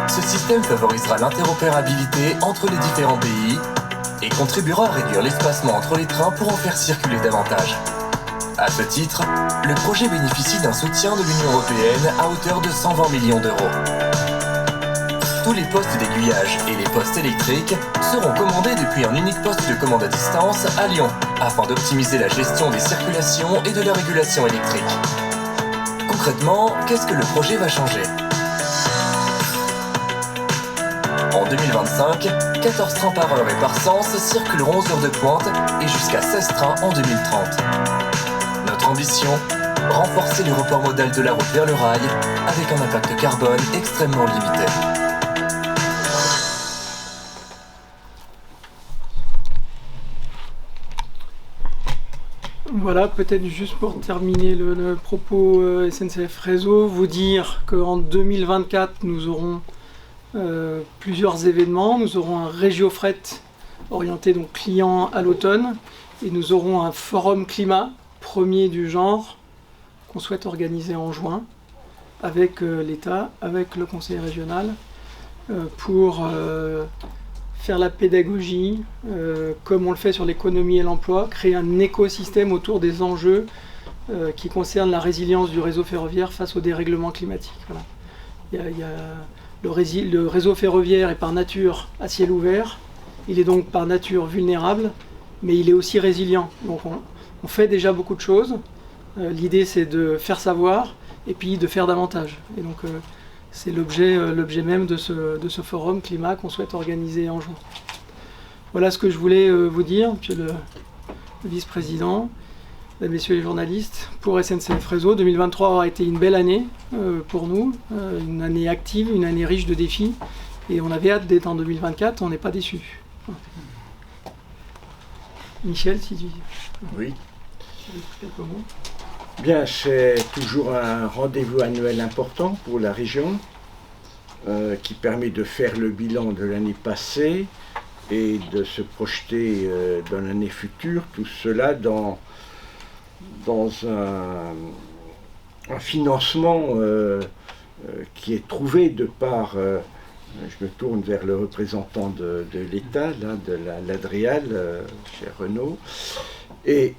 Ce système favorisera l'interopérabilité entre les différents pays et contribuera à réduire l'espacement entre les trains pour en faire circuler davantage. À ce titre, le projet bénéficie d'un soutien de l'Union européenne à hauteur de 120 millions d'euros. Tous les postes d'aiguillage et les postes électriques seront commandés depuis un unique poste de commande à distance à Lyon, afin d'optimiser la gestion des circulations et de la régulation électrique. Concrètement, qu'est-ce que le projet va changer ? En 2025, 14 trains par heure et par sens circuleront aux heures de pointe et jusqu'à 16 trains en 2030. Notre ambition, renforcer le report modal de la route vers le rail avec un impact carbone extrêmement limité. Voilà, peut-être juste pour terminer le propos SNCF Réseau, vous dire qu'en 2024, nous aurons plusieurs événements. Nous aurons un Régiofret orienté donc client à l'automne et nous aurons un forum climat, premier du genre, qu'on souhaite organiser en juin avec l'État, avec le Conseil régional, pour faire la pédagogie, comme on le fait sur l'économie et l'emploi, créer un écosystème autour des enjeux qui concernent la résilience du réseau ferroviaire face au dérèglement climatique. Voilà. Le réseau ferroviaire est par nature à ciel ouvert, il est donc par nature vulnérable, mais il est aussi résilient. Donc on fait déjà beaucoup de choses. L'idée c'est de faire savoir et puis de faire davantage. Et donc c'est l'objet même de ce forum climat qu'on souhaite organiser en juin. Voilà ce que je voulais vous dire, monsieur le vice-président, mesdames, messieurs les journalistes. Pour SNCF Réseau, 2023 aura été une belle année pour nous, une année active, une année riche de défis. Et on avait hâte d'être en 2024, on n'est pas déçus. Michel, si tu... Oui. Quelques mots. Bien, c'est toujours un rendez-vous annuel important pour la région qui permet de faire le bilan de l'année passée et de se projeter dans l'année future. Tout cela dans un financement qui est trouvé de par, je me tourne vers le représentant de l'État, de l'Adrial, chez Renault, et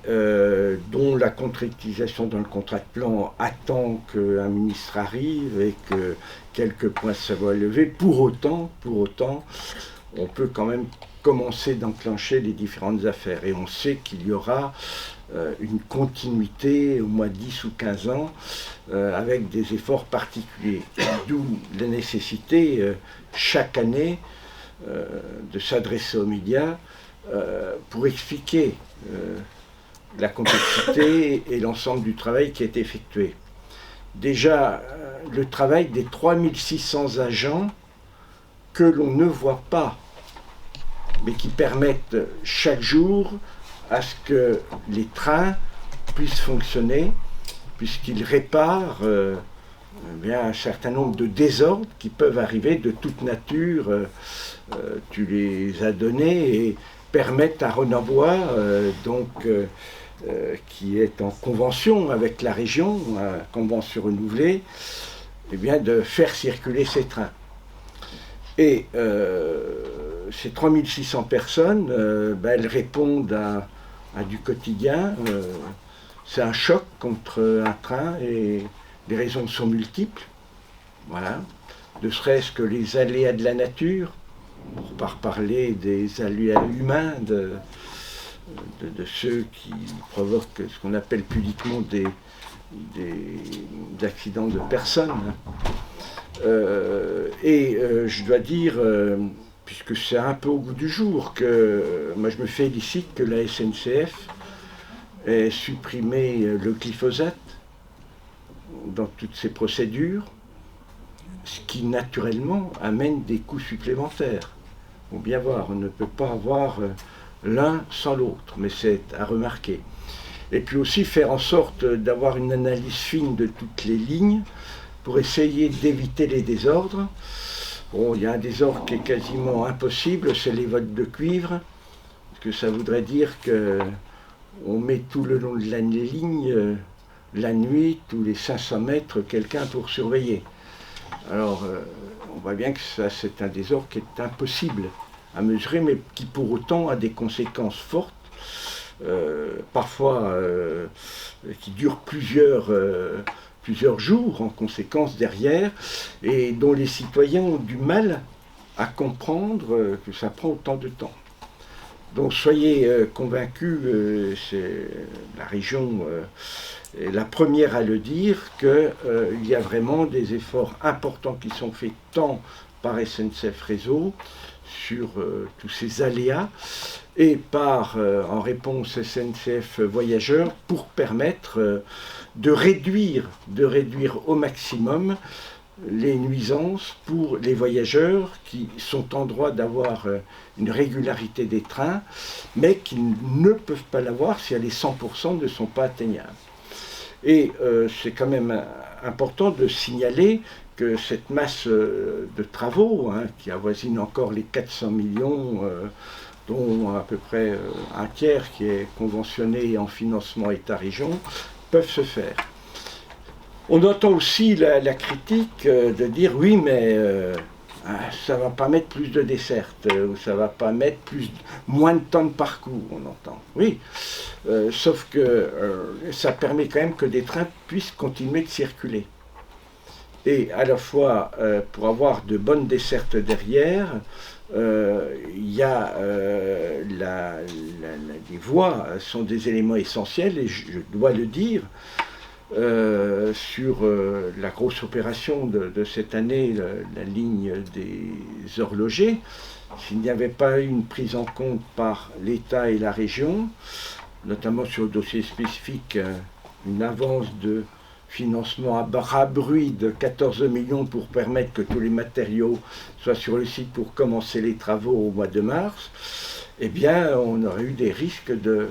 dont la concrétisation dans le contrat de plan attend qu'un ministre arrive et que quelques points soient levés. Pour autant, on peut quand même commencer d'enclencher les différentes affaires. Et on sait qu'il y aura une continuité au moins 10 ou 15 ans avec des efforts particuliers. D'où la nécessité chaque année de s'adresser aux médias pour expliquer la complexité et l'ensemble du travail qui est effectué. Déjà, le travail des 3600 agents que l'on ne voit pas, mais qui permettent chaque jour à ce que les trains puissent fonctionner, puisqu'ils réparent un certain nombre de désordres qui peuvent arriver de toute nature. Tu les as donnés et permettent à Renabois, qui est en convention avec la région, convention renouvelée, de faire circuler ces trains. Et ces 3600 personnes, elles répondent à du quotidien. C'est un choc contre un train et les raisons sont multiples. Voilà. Ne serait-ce que les aléas de la nature, pour pas reparler des aléas humains, de ceux qui provoquent ce qu'on appelle pudiquement des accidents de personnes. Je dois dire, puisque c'est un peu au goût du jour, que moi je me félicite que la SNCF ait supprimé le glyphosate dans toutes ces procédures, ce qui naturellement amène des coûts supplémentaires. Il faut bien voir, on ne peut pas avoir l'un sans l'autre, mais c'est à remarquer. Et puis aussi faire en sorte d'avoir une analyse fine de toutes les lignes pour essayer d'éviter les désordres. Bon, il y a un désordre qui est quasiment impossible, c'est les votes de cuivre, parce que ça voudrait dire que on met tout le long de la ligne, la nuit, tous les 500 mètres, quelqu'un pour surveiller. Alors, on voit bien que ça, c'est un désordre qui est impossible à mesurer, mais qui pour autant a des conséquences fortes, parfois qui durent plusieurs jours en conséquence derrière, et dont les citoyens ont du mal à comprendre que ça prend autant de temps. Donc soyez convaincus, la région est la première à le dire, qu'il y a vraiment des efforts importants qui sont faits tant par SNCF Réseau sur tous ces aléas et par, en réponse, SNCF Voyageurs pour permettre de réduire au maximum les nuisances pour les voyageurs qui sont en droit d'avoir une régularité des trains, mais qui ne peuvent pas l'avoir si les 100% ne sont pas atteignables. Et c'est quand même important de signaler que cette masse de travaux, qui avoisine encore les 400 millions, dont à peu près un tiers qui est conventionné en financement État-région, peuvent se faire. On entend aussi la critique de dire oui, mais ça ne va pas mettre plus de dessertes, ou ça ne va pas mettre moins de temps de parcours, on entend. Oui, sauf que ça permet quand même que des trains puissent continuer de circuler. Et à la fois, pour avoir de bonnes dessertes derrière, il y a les voies sont des éléments essentiels, et je dois le dire, sur la grosse opération de cette année, la ligne des horlogers, s'il n'y avait pas eu une prise en compte par l'État et la région, notamment sur le dossier spécifique, une avance de financement à bras bruit de 14 millions pour permettre que tous les matériaux soient sur le site pour commencer les travaux au mois de mars, eh bien on aurait eu des risques de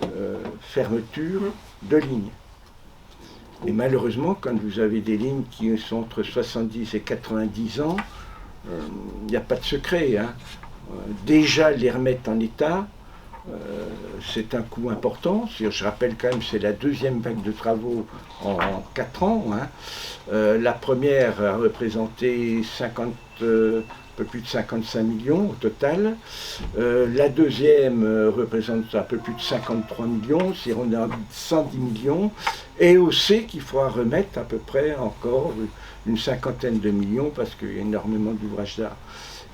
fermeture de lignes. Et malheureusement, quand vous avez des lignes qui sont entre 70 et 90 ans, il n'y a pas de secret. Déjà, les remettre en état, c'est un coût important. Je rappelle quand même, c'est la deuxième vague de travaux en 4 ans. La première a représenté un peu plus de 55 millions au total. La deuxième représente un peu plus de 53 millions, si on a 110 millions. Et on sait qu'il faudra remettre à peu près encore une cinquantaine de millions parce qu'il y a énormément d'ouvrages d'art.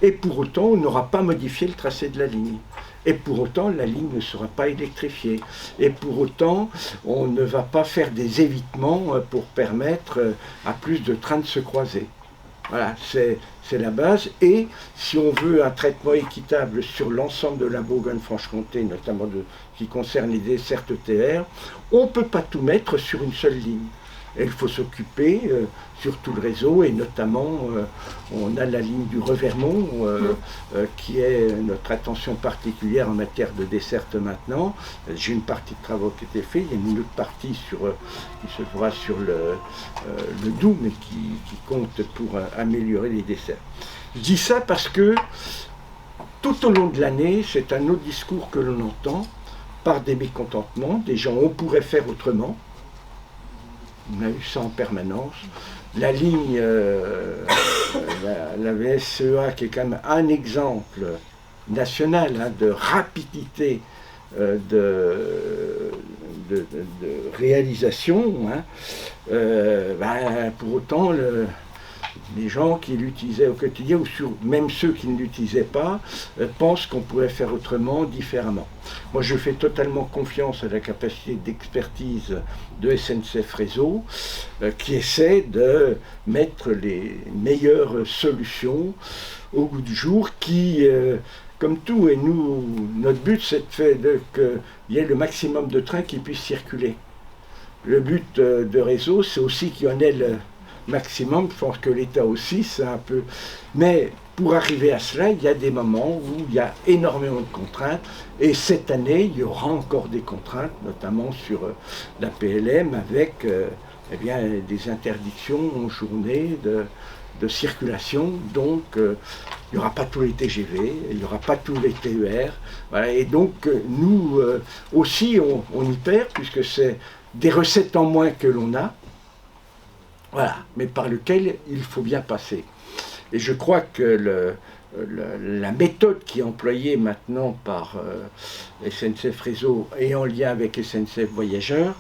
Et pour autant, on n'aura pas modifié le tracé de la ligne. Et pour autant, la ligne ne sera pas électrifiée. Et pour autant, on ne va pas faire des évitements pour permettre à plus de trains de se croiser. Voilà, c'est la base. Et si on veut un traitement équitable sur l'ensemble de la Bourgogne-Franche-Comté, notamment qui concerne les dessertes TER, on ne peut pas tout mettre sur une seule ligne. Et il faut s'occuper sur tout le réseau, et notamment on a la ligne du Revermont qui est notre attention particulière en matière de desserte maintenant. J'ai une partie de travaux qui a été faite, il y a une autre partie qui se fera sur le Doubs, mais qui compte pour améliorer les dessertes. Je dis ça parce que tout au long de l'année, c'est un autre discours que l'on entend par des mécontentements, des gens on pourrait faire autrement. On a eu ça en permanence. La ligne, la VSEA, qui est quand même un exemple national de rapidité de réalisation, pour autant, les gens qui l'utilisaient au quotidien, ou même ceux qui ne l'utilisaient pas, pensent qu'on pourrait faire autrement, différemment. Moi, je fais totalement confiance à la capacité d'expertise de SNCF Réseau, qui essaie de mettre les meilleures solutions au goût du jour, qui, comme tout, et nous, notre but, c'est qu'il y ait le maximum de trains qui puissent circuler. Le but de Réseau, c'est aussi qu'il y en ait le maximum. Je pense que l'État aussi, c'est un peu... Mais pour arriver à cela, il y a des moments où il y a énormément de contraintes, et cette année, il y aura encore des contraintes, notamment sur la PLM, avec des interdictions en journée de circulation, donc il n'y aura pas tous les TGV, il n'y aura pas tous les TER, voilà, et donc nous aussi on y perd, puisque c'est des recettes en moins que l'on a, voilà, mais par lequel il faut bien passer. Et je crois que la méthode qui est employée maintenant par SNCF Réseau et en lien avec SNCF Voyageurs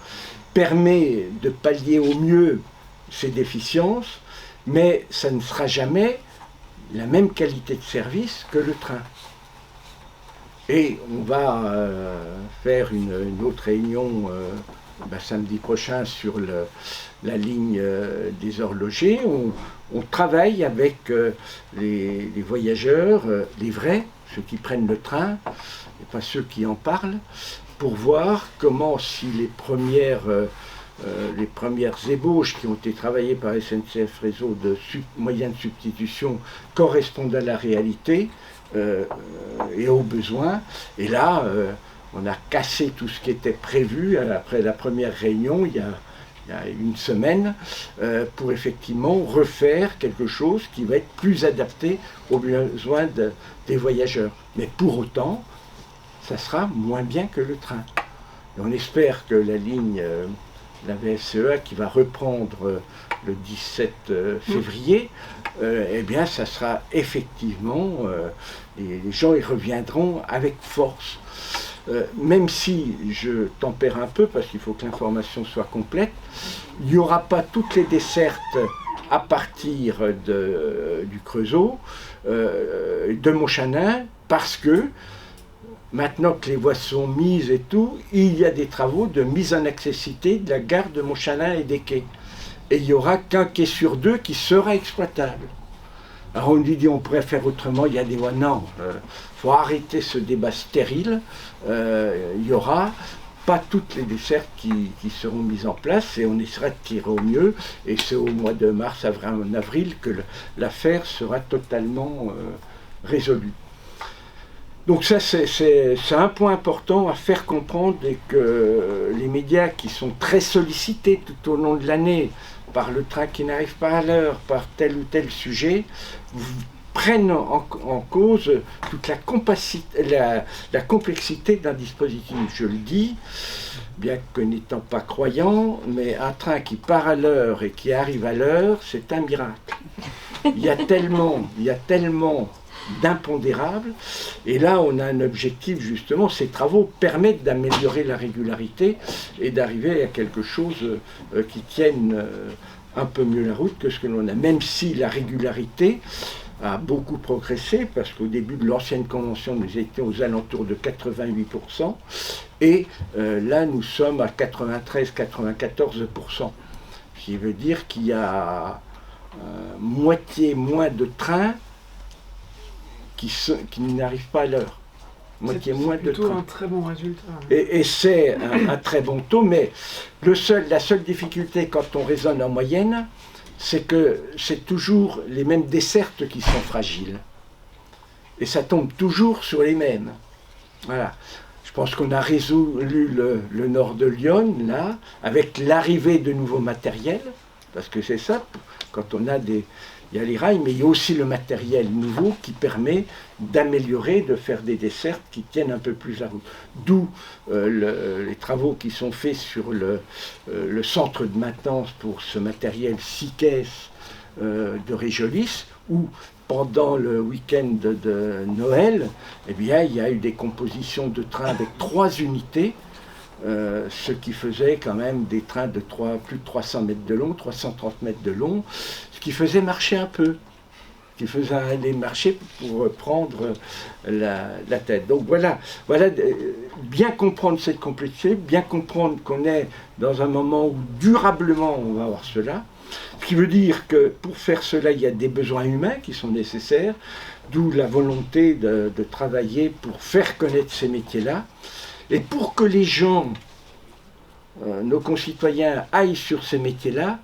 permet de pallier au mieux ces déficiences, mais ça ne sera jamais la même qualité de service que le train. Et on va faire une autre réunion samedi prochain sur la ligne des horlogers. On travaille avec les voyageurs, les vrais, ceux qui prennent le train, et pas ceux qui en parlent, pour voir comment, si les premières ébauches qui ont été travaillées par SNCF Réseau de moyens de substitution correspondent à la réalité et aux besoins. Et là, on a cassé tout ce qui était prévu après la première réunion, il y a une semaine, pour effectivement refaire quelque chose qui va être plus adapté aux besoins des voyageurs. Mais pour autant, ça sera moins bien que le train. Et on espère que la ligne, la VSEA, qui va reprendre le 17 février, eh bien, ça sera effectivement, et les gens y reviendront avec force. Même si je tempère un peu, parce qu'il faut que l'information soit complète, il n'y aura pas toutes les dessertes à partir du Creusot, de Montchanin, parce que maintenant que les voies sont mises et tout, il y a des travaux de mise en accessibilité de la gare de Montchanin et des quais. Et il n'y aura qu'un quai sur deux qui sera exploitable. Alors on lui dit on pourrait faire autrement, il y a des voies, non, faut arrêter ce débat stérile, il n'y aura pas toutes les dessertes qui seront mises en place et on essaiera de tirer au mieux, et c'est au mois de mars, avril que l'affaire sera totalement résolue. Donc ça c'est un point important à faire comprendre, et que les médias qui sont très sollicités tout au long de l'année par le train qui n'arrive pas à l'heure, par tel ou tel sujet, prennent en cause toute la complexité d'un dispositif. Je le dis, bien que n'étant pas croyant, mais un train qui part à l'heure et qui arrive à l'heure, c'est un miracle. Il y a tellement d'impondérables, et là on a un objectif justement, ces travaux permettent d'améliorer la régularité et d'arriver à quelque chose qui tienne un peu mieux la route que ce que l'on a, même si la régularité a beaucoup progressé, parce qu'au début de l'ancienne convention nous étions aux alentours de 88%, et là nous sommes à 93-94%, ce qui veut dire qu'il y a moitié moins de trains qui n'arrivent pas à l'heure. Moitié moins de trains. C'est plutôt un très bon résultat. Et c'est un très bon taux, mais la seule difficulté quand on raisonne en moyenne, c'est que c'est toujours les mêmes dessertes qui sont fragiles. Et ça tombe toujours sur les mêmes. Voilà. Je pense qu'on a résolu le nord de Lyon, là, avec l'arrivée de nouveaux matériels, parce que c'est ça, quand on a il y a les rails, mais il y a aussi le matériel nouveau qui permet d'améliorer, de faire des dessertes qui tiennent un peu plus la route. D'où les travaux qui sont faits sur le centre de maintenance pour ce matériel 6 caisses de Réjolis, où pendant le week-end de Noël, eh bien, il y a eu des compositions de trains avec 3 unités, ce qui faisait quand même des trains de plus de 300 mètres de long, 330 mètres de long, ce qui faisait marcher un peu, qui faisait aller marcher pour prendre la tête. Donc voilà, bien comprendre cette complexité, bien comprendre qu'on est dans un moment où durablement on va avoir cela, ce qui veut dire que pour faire cela, il y a des besoins humains qui sont nécessaires, d'où la volonté de travailler pour faire connaître ces métiers-là. Et pour que les gens, nos concitoyens, aillent sur ces métiers-là,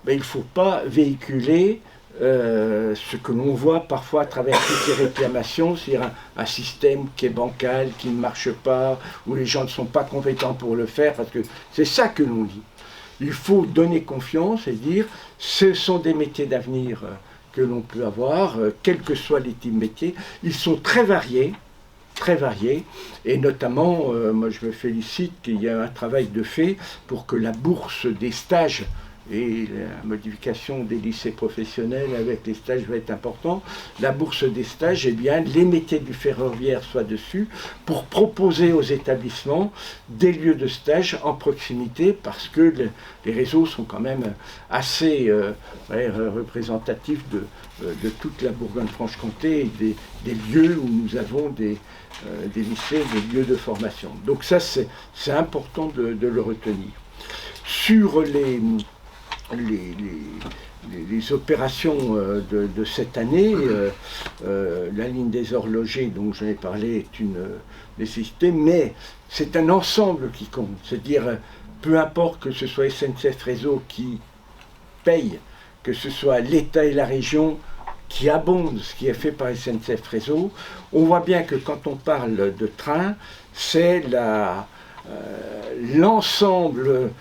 il ne faut pas véhiculer ce que l'on voit parfois à travers toutes les réclamations, c'est-à-dire un système qui est bancal, qui ne marche pas, où les gens ne sont pas compétents pour le faire, parce que c'est ça que l'on dit. Il faut donner confiance et dire ce sont des métiers d'avenir que l'on peut avoir, quels que soient les types de métiers. Ils sont très variés, et notamment, moi je me félicite qu'il y ait un travail de fait pour que la bourse des stages et la modification des lycées professionnels avec les stages va être important. La bourse des stages, eh bien, les métiers du ferroviaire soient dessus pour proposer aux établissements des lieux de stage en proximité parce que les réseaux sont quand même assez représentatifs de toute la Bourgogne-Franche-Comté et des lieux où nous avons des lycées, des lieux de formation. Donc ça, c'est important de le retenir. Sur les opérations de cette année, la ligne des horlogers dont j'en ai parlé est une nécessité, mais c'est un ensemble qui compte. C'est-à-dire, peu importe que ce soit SNCF Réseau qui paye, que ce soit l'État et la région qui abondent ce qui est fait par SNCF Réseau, on voit bien que quand on parle de train, c'est l'ensemble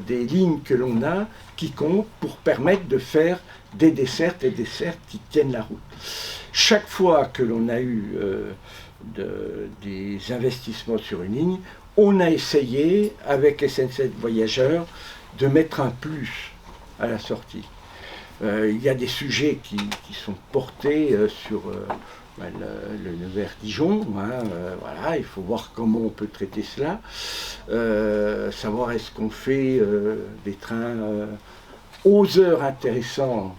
des lignes que l'on a qui comptent pour permettre de faire des dessertes et des dessertes qui tiennent la route. Chaque fois que l'on a eu des investissements sur une ligne, on a essayé avec SNCF Voyageurs de mettre un plus à la sortie. Il y a des sujets qui sont portés sur le Nevers-Dijon, voilà, il faut voir comment on peut traiter cela, savoir est-ce qu'on fait des trains aux heures intéressantes,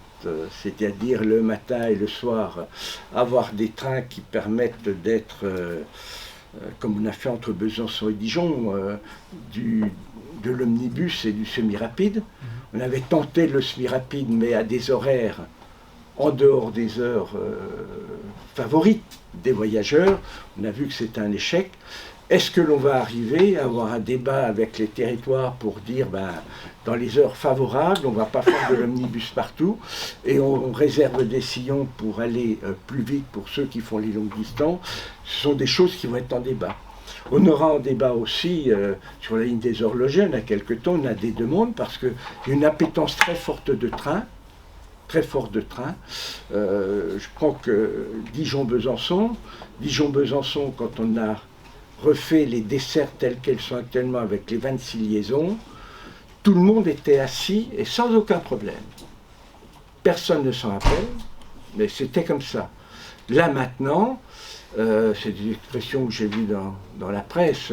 c'est-à-dire le matin et le soir, avoir des trains qui permettent d'être, comme on a fait entre Besançon et Dijon, de l'omnibus et du semi-rapide. On avait tenté le semi-rapide, mais à des horaires en dehors des heures favorites des voyageurs. On a vu que c'était un échec. Est-ce que l'on va arriver à avoir un débat avec les territoires pour dire, dans les heures favorables, on ne va pas faire de l'omnibus partout, et on réserve des sillons pour aller plus vite pour ceux qui font les longues distances? Ce sont des choses qui vont être en débat. On aura en débat aussi sur la ligne des horlogers, on a quelques temps, on a des demandes, parce qu'il y a une appétence très forte de train, je prends que Dijon-Besançon, quand on a refait les dessertes telles qu'elles sont actuellement avec les 26 liaisons, tout le monde était assis et sans aucun problème. Personne ne s'en rappelle, mais c'était comme ça. Là maintenant, c'est des expressions que j'ai vues dans la presse,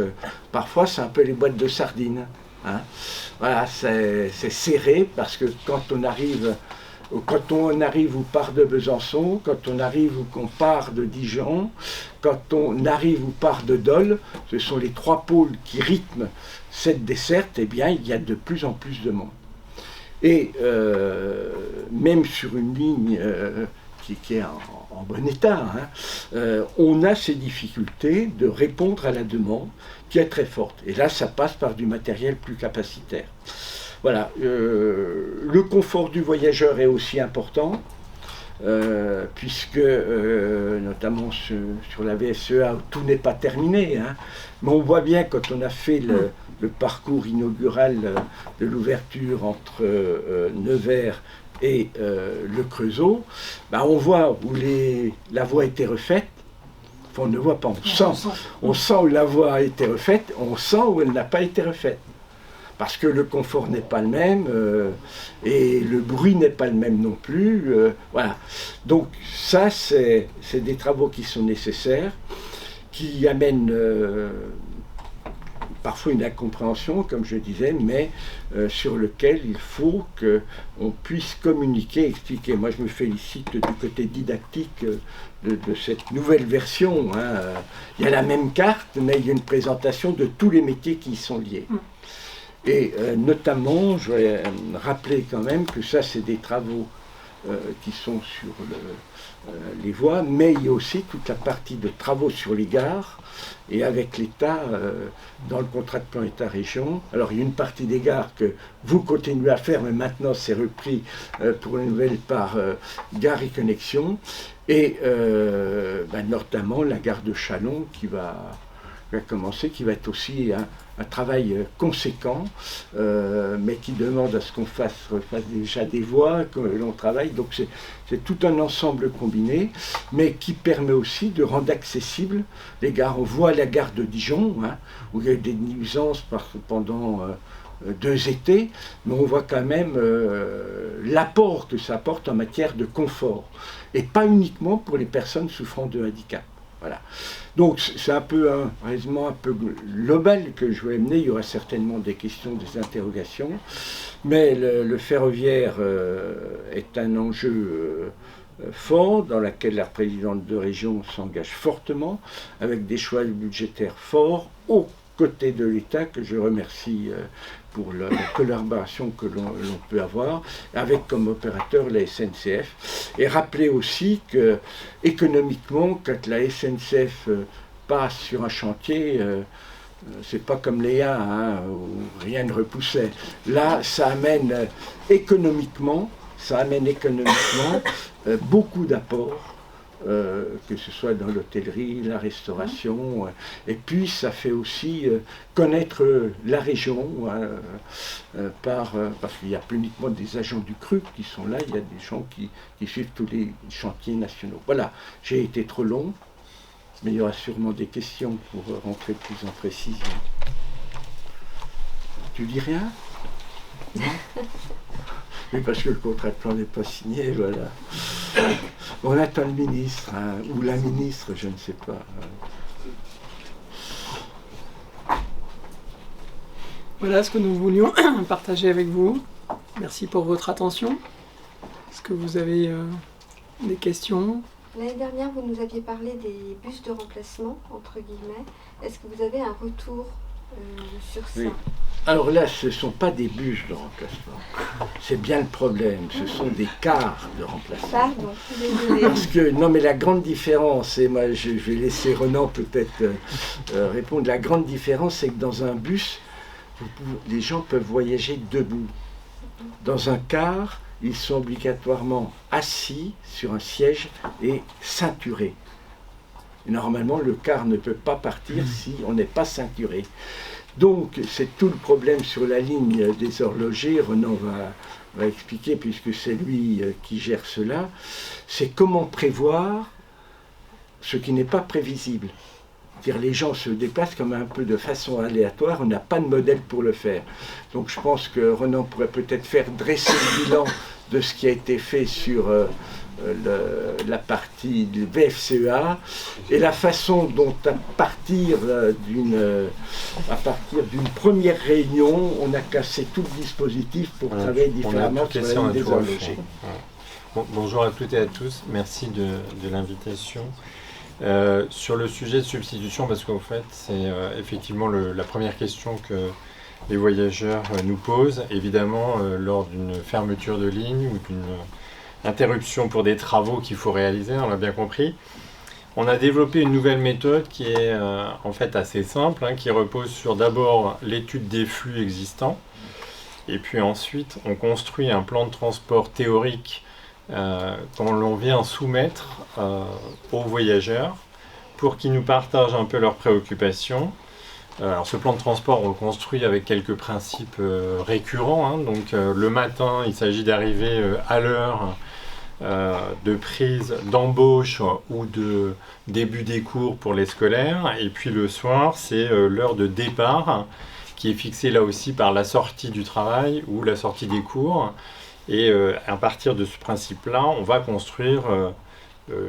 parfois c'est un peu les boîtes de sardines. Hein. Voilà, c'est serré parce que quand on arrive ou part de Besançon, quand on arrive ou qu'on part de Dijon, quand on arrive ou part de Dole, ce sont les trois pôles qui rythment cette desserte, eh bien il y a de plus en plus de monde. Et même sur une ligne qui est en bon état, on a ces difficultés de répondre à la demande qui est très forte. Et là, ça passe par du matériel plus capacitaire. Voilà, le confort du voyageur est aussi important, puisque, notamment sur la VSEA, tout n'est pas terminé, mais on voit bien quand on a fait le parcours inaugural de l'ouverture entre Nevers et le Creusot, on voit où la voie a été refaite. Enfin, on ne voit pas, on sent où la voie a été refaite, on sent où elle n'a pas été refaite. Parce que le confort n'est pas le même, et le bruit n'est pas le même non plus. Voilà. Donc ça, c'est des travaux qui sont nécessaires, qui amènent parfois une incompréhension, comme je disais, mais sur lequel il faut qu'on puisse communiquer, expliquer. Moi, je me félicite du côté didactique de cette nouvelle version. Il y a la même carte, mais il y a une présentation de tous les métiers qui y sont liés. Et notamment, je vais rappeler quand même que ça, c'est des travaux qui sont sur les voies, mais il y a aussi toute la partie de travaux sur les gares, et avec l'État, dans le contrat de plan État-région. Alors, il y a une partie des gares que vous continuez à faire, mais maintenant, c'est repris pour une nouvelle par Gare et Connexion, et notamment la gare de Châlons qui va va commencer, qui va être aussi un travail conséquent, mais qui demande à ce qu'on fasse déjà des voies, que l'on travaille. Donc c'est tout un ensemble combiné, mais qui permet aussi de rendre accessibles les gares. On voit la gare de Dijon, hein, où il y a eu des nuisances pendant 2 étés, mais on voit quand même l'apport que ça apporte en matière de confort, et pas uniquement pour les personnes souffrant de handicap. Voilà. Donc c'est un peu un raisonnement un peu global que je vais mener. Il y aura certainement des questions, des interrogations, mais le ferroviaire est un enjeu fort dans lequel la présidente de région s'engage fortement, avec des choix budgétaires forts aux côtés de l'État, que je remercie pour la collaboration que l'on peut avoir, avec comme opérateur la SNCF. Et rappeler aussi que, économiquement, quand la SNCF passe sur un chantier, c'est pas comme Léa, hein, où rien ne repoussait. Là, ça amène économiquement beaucoup d'apports, que ce soit dans l'hôtellerie, la restauration, et puis ça fait aussi connaître la région, parce qu'il n'y a plus uniquement des agents du CRUC qui sont là, il y a des gens qui suivent tous les chantiers nationaux. Voilà, j'ai été trop long, mais il y aura sûrement des questions pour rentrer plus en précision. Tu dis rien? Non? Oui, parce que le contrat de plan n'est pas signé, voilà. On attend le ministre, hein, ou la ministre, je ne sais pas. Voilà ce que nous voulions partager avec vous. Merci pour votre attention. Est-ce que vous avez des questions? L'année dernière, vous nous aviez parlé des bus de remplacement, entre guillemets. Est-ce que vous avez un retour sur ça? Oui. Alors là, ce ne sont pas des bus de remplacement. C'est bien le problème. Ce sont des cars de remplacement. Pardon, désolée. Parce que, non, mais la grande différence, et moi je vais laisser Renan peut-être répondre, la grande différence, c'est que dans un bus, les gens peuvent voyager debout. Dans un car, ils sont obligatoirement assis sur un siège et ceinturés. Et normalement, le car ne peut pas partir si on n'est pas ceinturé. Donc, c'est tout le problème sur la ligne des horlogers. Renan va expliquer, puisque c'est lui qui gère cela. C'est comment prévoir ce qui n'est pas prévisible. C'est-à-dire, les gens se déplacent comme un peu de façon aléatoire, on n'a pas de modèle pour le faire. Donc, je pense que Renan pourrait peut-être faire dresser le bilan de ce qui a été fait sur la partie du VFCEA et la façon dont à partir d'une première réunion, on a cassé tout le dispositif pour travailler différemment sur la ligne des horlogers. Bon, bonjour à toutes et à tous, merci de l'invitation. Sur le sujet de substitution, parce qu'en fait c'est effectivement la première question que les voyageurs nous posent, évidemment lors d'une fermeture de ligne ou d'une interruption pour des travaux qu'il faut réaliser, on l'a bien compris. On a développé une nouvelle méthode qui est en fait assez simple, hein, qui repose sur d'abord l'étude des flux existants, et puis ensuite on construit un plan de transport théorique qu'on l'on vient soumettre aux voyageurs pour qu'ils nous partagent un peu leurs préoccupations. Alors ce plan de transport, on le construit avec quelques principes récurrents, hein. Donc le matin, il s'agit d'arriver à l'heure de prise d'embauche ou de début des cours pour les scolaires, et puis le soir, c'est l'heure de départ qui est fixée là aussi par la sortie du travail ou la sortie des cours. Et à partir de ce principe-là, on va construire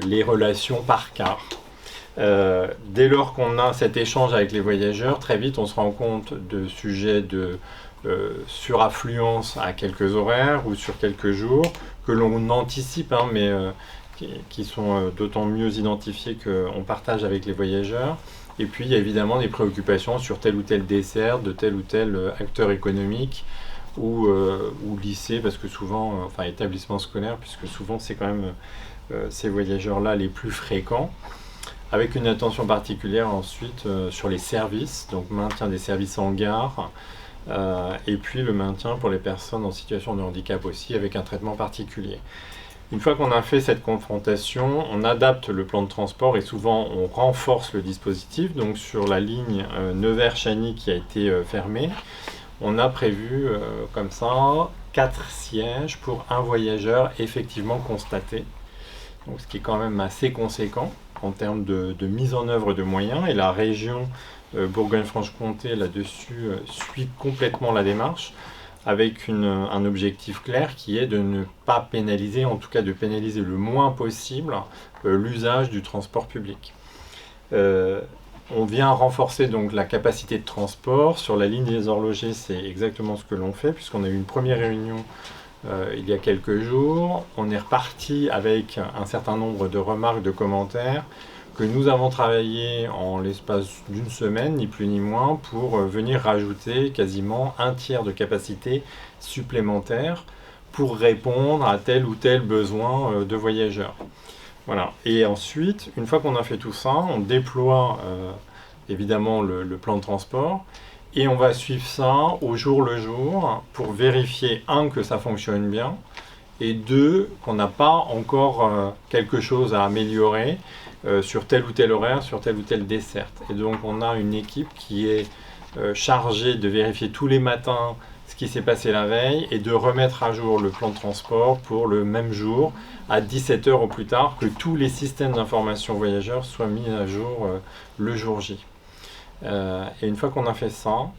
les relations par car. Dès lors qu'on a cet échange avec les voyageurs, très vite on se rend compte de sujets de suraffluence à quelques horaires ou sur quelques jours, que l'on anticipe, hein, mais qui sont d'autant mieux identifiés qu'on partage avec les voyageurs. Et puis il y a évidemment des préoccupations sur tel ou tel dessert de tel ou tel acteur économique, ou lycée, parce que souvent, enfin établissement scolaire, puisque souvent c'est quand même ces voyageurs-là les plus fréquents, avec une attention particulière ensuite sur les services, donc maintien des services en gare, et puis le maintien pour les personnes en situation de handicap aussi, avec un traitement particulier. Une fois qu'on a fait cette confrontation, on adapte le plan de transport et souvent on renforce le dispositif. Donc sur la ligne Nevers-Chagny qui a été fermée, on a prévu comme ça 4 sièges pour un voyageur effectivement constaté. Donc, ce qui est quand même assez conséquent en termes de mise en œuvre de moyens. Et la région Bourgogne-Franche-Comté là-dessus suit complètement la démarche, avec un objectif clair qui est de ne pas pénaliser, en tout cas de pénaliser le moins possible l'usage du transport public. On vient renforcer donc la capacité de transport. Sur la ligne des horlogers, c'est exactement ce que l'on fait, puisqu'on a eu une première réunion il y a quelques jours. On est reparti avec un certain nombre de remarques, de commentaires, que nous avons travaillé en l'espace d'une semaine, ni plus ni moins, pour venir rajouter quasiment un tiers de capacité supplémentaire pour répondre à tel ou tel besoin de voyageurs. Voilà. Et ensuite, une fois qu'on a fait tout ça, on déploie évidemment le plan de transport et on va suivre ça au jour le jour pour vérifier, un, que ça fonctionne bien, et deux, qu'on n'a pas encore quelque chose à améliorer sur tel ou tel horaire, sur telle ou telle desserte. Et donc on a une équipe qui est chargée de vérifier tous les matins ce qui s'est passé la veille et de remettre à jour le plan de transport pour le même jour, à 17h au plus tard, que tous les systèmes d'information voyageurs soient mis à jour le jour J. Et une fois qu'on a fait ça,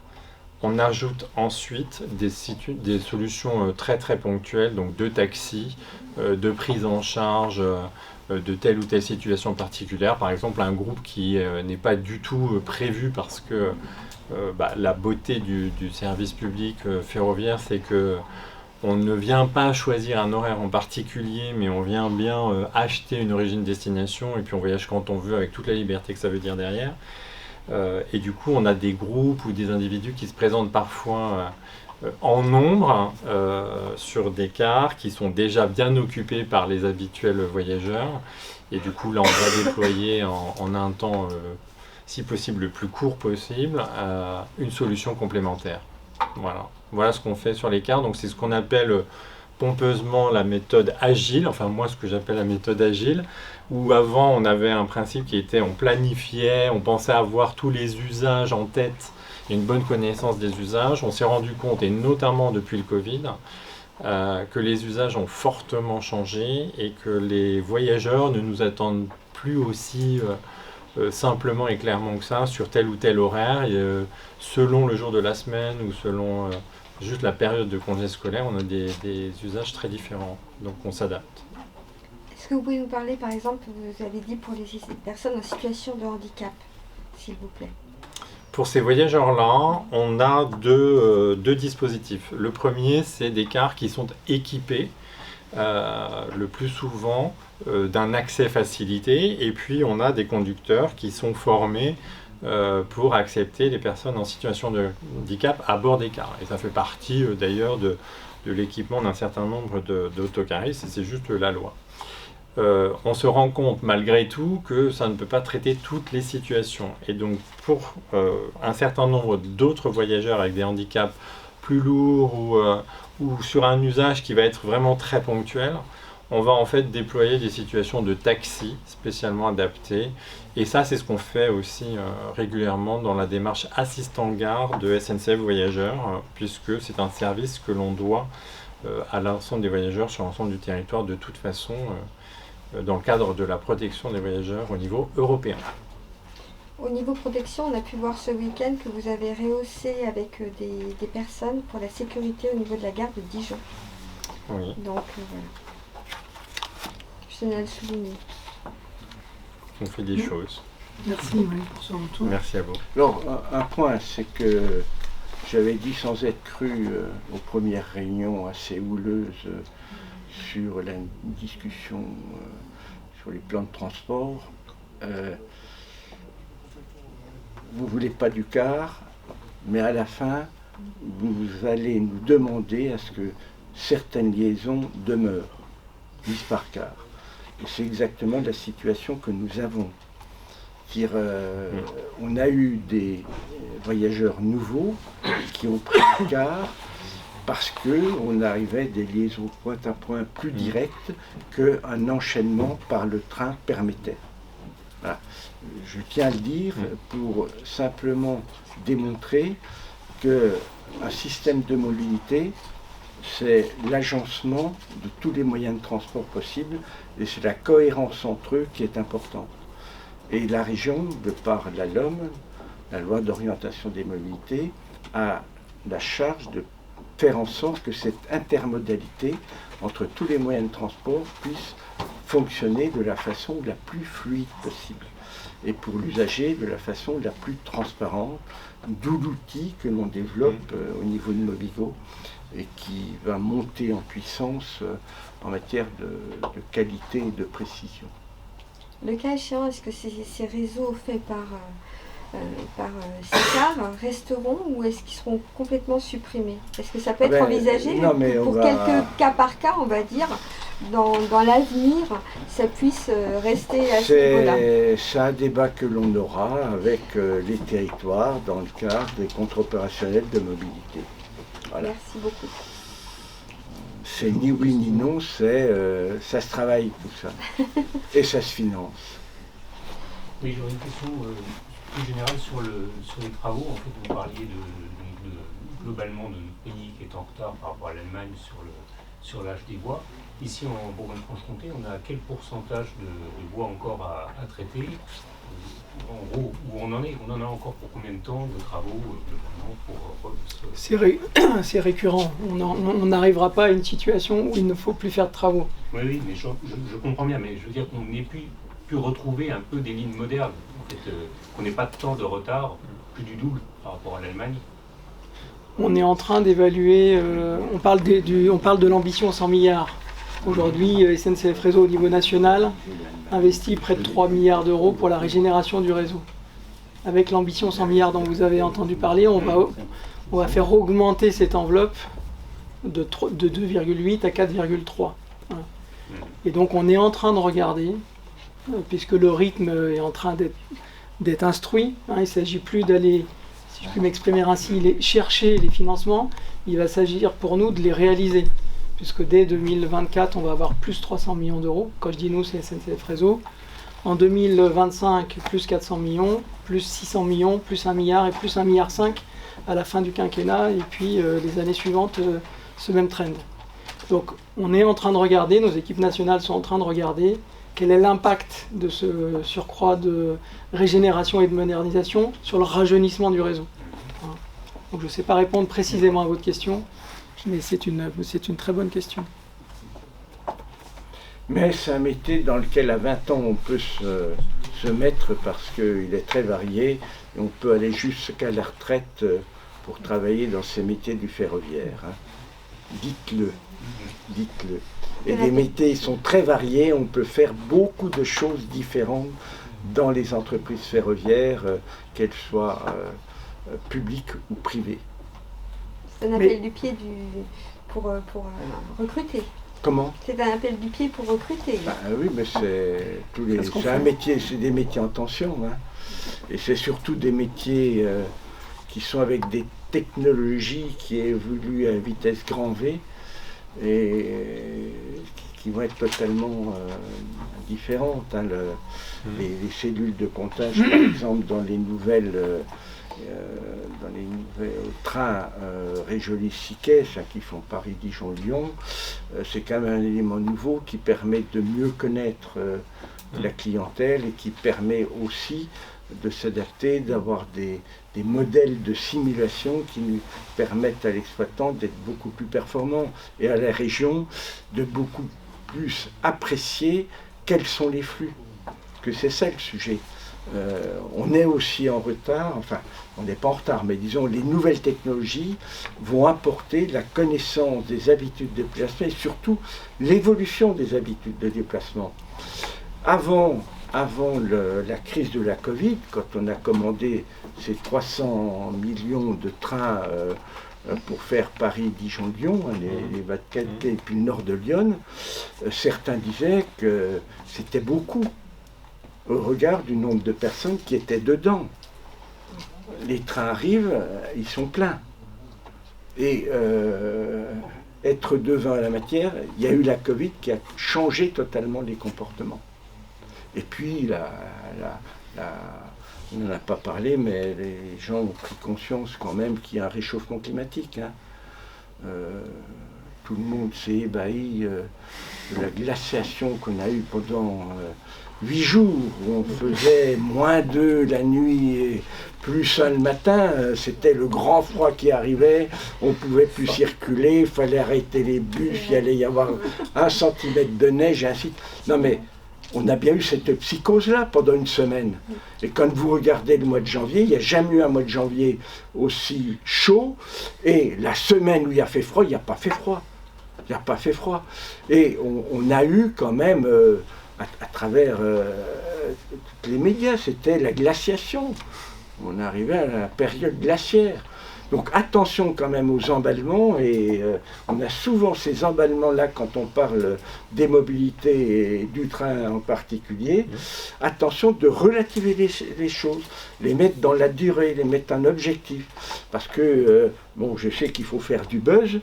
on ajoute ensuite des solutions très très ponctuelles, donc de taxi, de prise en charge de telle ou telle situation particulière. Par exemple, un groupe qui n'est pas du tout prévu parce que la beauté du service public ferroviaire, c'est que on ne vient pas choisir un horaire en particulier, mais on vient bien acheter une origine-destination et puis on voyage quand on veut avec toute la liberté que ça veut dire derrière. Et du coup, on a des groupes ou des individus qui se présentent parfois en nombre sur des cars qui sont déjà bien occupés par les habituels voyageurs. Et du coup, là, on va déployer en un temps, si possible, le plus court possible, une solution complémentaire. Voilà ce qu'on fait sur les cars. Donc, c'est ce qu'on appelle pompeusement la méthode agile, enfin moi ce que j'appelle la méthode agile, où avant on avait un principe qui était, on planifiait, on pensait avoir tous les usages en tête et une bonne connaissance des usages. On s'est rendu compte, et notamment depuis le Covid, que les usages ont fortement changé et que les voyageurs ne nous attendent plus aussi simplement et clairement que ça sur tel ou tel horaire, selon le jour de la semaine ou selon juste la période de congé scolaire, on a des usages très différents, donc on s'adapte. Est-ce que vous pouvez nous parler, par exemple, vous avez dit pour les personnes en situation de handicap, s'il vous plaît? Pour ces voyageurs-là, on a deux dispositifs. Le premier, c'est des cars qui sont équipés, le plus souvent, d'un accès facilité, et puis on a des conducteurs qui sont formés pour accepter les personnes en situation de handicap à bord des cars. Et ça fait partie d'ailleurs de l'équipement d'un certain nombre d'autocaristes, et c'est juste la loi. On se rend compte malgré tout que ça ne peut pas traiter toutes les situations. Et donc pour un certain nombre d'autres voyageurs avec des handicaps plus lourds ou sur un usage qui va être vraiment très ponctuel, on va en fait déployer des situations de taxi spécialement adaptées. Et ça, c'est ce qu'on fait aussi régulièrement dans la démarche assistant-gare de SNCF Voyageurs, puisque c'est un service que l'on doit à l'ensemble des voyageurs sur l'ensemble du territoire de toute façon, dans le cadre de la protection des voyageurs au niveau européen. Au niveau protection, on a pu voir ce week-end que vous avez rehaussé avec des personnes pour la sécurité au niveau de la gare de Dijon. Oui. Donc voilà. Je tenais à le souligner. On fait des choses. Merci Marie pour ce retour. Merci à vous. Alors, un point, c'est que j'avais dit sans être cru aux premières réunions assez houleuses sur la discussion sur les plans de transport. Vous ne voulez pas du car, mais à la fin, vous allez nous demander à ce que certaines liaisons demeurent, mises par car. Et c'est exactement la situation que nous avons. On a eu des voyageurs nouveaux qui ont pris le car parce qu'on arrivait des liaisons point à point plus directes qu'un enchaînement par le train permettait. Voilà. Je tiens à le dire pour simplement démontrer qu'un système de mobilité, c'est l'agencement de tous les moyens de transport possibles et c'est la cohérence entre eux qui est importante. Et la région, de par la LOM, la loi d'orientation des mobilités, a la charge de faire en sorte que cette intermodalité entre tous les moyens de transport puisse fonctionner de la façon la plus fluide possible et pour l'usager de la façon la plus transparente, d'où l'outil que l'on développe au niveau de Mobigo et qui va monter en puissance en matière de qualité et de précision. Le cas échéant, est-ce que ces réseaux faits par SECAR resteront ou est-ce qu'ils seront complètement supprimés? Est-ce que ça peut être envisagé pour quelques cas par cas, on va dire, dans l'avenir, ça puisse rester à ce niveau-là? C'est un débat que l'on aura avec les territoires dans le cadre des contrats opérationnels de mobilité. Voilà. Merci beaucoup. C'est ni oui ni non, ça se travaille tout ça. Et ça se finance. Oui, j'aurais une question plus générale sur les travaux. En fait, vous parliez globalement de notre pays qui est en retard par rapport à l'Allemagne sur l'âge des bois. Ici, en Bourgogne-Franche-Comté, on a quel pourcentage de bois encore à traiter? En gros, où on en est? On en a encore pour combien de temps de travaux C'est récurrent. On n'arrivera pas à une situation où il ne faut plus faire de travaux. Oui, mais je comprends bien, mais je veux dire qu'on n'ait pu retrouver un peu des lignes modernes, en fait, qu'on n'ait pas de temps de retard, plus du double par rapport à l'Allemagne. On est en train d'évaluer, on parle de l'ambition 100 milliards. Aujourd'hui, SNCF Réseau au niveau national investit près de 3 milliards d'euros pour la régénération du réseau. Avec l'ambition 100 milliards dont vous avez entendu parler, on va faire augmenter cette enveloppe de 2,8 à 4,3. Et donc on est en train de regarder, puisque le rythme est en train d'être instruit, il ne s'agit plus d'aller, si je puis m'exprimer ainsi, chercher les financements, il va s'agir pour nous de les réaliser. Puisque dès 2024, on va avoir plus 300 millions d'euros. Quand je dis nous, c'est SNCF Réseau. En 2025, plus 400 millions, plus 600 millions, plus 1 milliard et plus 1,5 milliard à la fin du quinquennat. Et puis les années suivantes, ce même trend. Donc on est en train de regarder, nos équipes nationales sont en train de regarder quel est l'impact de ce surcroît de régénération et de modernisation sur le rajeunissement du réseau. Voilà. Donc je ne sais pas répondre précisément à votre question. Mais c'est une très bonne question. Mais c'est un métier dans lequel à 20 ans on peut se mettre parce qu'il est très varié et on peut aller jusqu'à la retraite pour travailler dans ces métiers du ferroviaire. Hein. Dites-le. Et les métiers sont très variés, on peut faire beaucoup de choses différentes dans les entreprises ferroviaires, qu'elles soient publiques ou privées. C'est un appel du pied pour recruter. Comment? C'est un appel du pied pour recruter. Oui, mais c'est un métier, c'est des métiers en tension. Hein. Et c'est surtout des métiers qui sont avec des technologies qui évoluent à vitesse grand V et qui vont être totalement différentes. Hein. Les cellules de comptage, par exemple, dans les nouvelles trains Réjoli-Siquet, qui font Paris-Dijon-Lyon, c'est quand même un élément nouveau qui permet de mieux connaître la clientèle et qui permet aussi de s'adapter, d'avoir des modèles de simulation qui nous permettent à l'exploitant d'être beaucoup plus performant et à la région de beaucoup plus apprécier quels sont les flux. Que c'est ça le sujet. On est aussi en retard, enfin on n'est pas en retard, mais disons les nouvelles technologies vont apporter la connaissance des habitudes de déplacement et surtout l'évolution des habitudes de déplacement. Avant la crise de la Covid, quand on a commandé ces 300 millions de trains pour faire Paris-Dijon-Lyon, les bas de qualité et puis le nord de Lyon, certains disaient que c'était beaucoup au regard du nombre de personnes qui étaient dedans. Les trains arrivent, ils sont pleins. Et être devin à la matière, il y a eu la Covid qui a changé totalement les comportements. Et puis, on n'en a pas parlé, mais les gens ont pris conscience quand même qu'il y a un réchauffement climatique. Tout le monde s'est ébahi de la glaciation qu'on a eue pendant 8 jours, où on faisait -2 la nuit et +1 le matin. C'était le grand froid qui arrivait, on ne pouvait plus circuler, il fallait arrêter les bus, il allait y avoir 1 centimètre de neige, et ainsi de suite. Non mais, on a bien eu cette psychose-là pendant une semaine. Et quand vous regardez le mois de janvier, il n'y a jamais eu un mois de janvier aussi chaud. Et la semaine où il a fait froid, il n'y a pas fait froid. Il n'y a pas fait froid. Et on a eu quand même, à travers tous les médias, c'était la glaciation. On arrivait à la période glaciaire. Donc attention quand même aux emballements, et on a souvent ces emballements-là quand on parle des mobilités et du train en particulier. Attention de relativiser les choses, les mettre dans la durée, les mettre en objectif. Parce que, bon, je sais qu'il faut faire du buzz,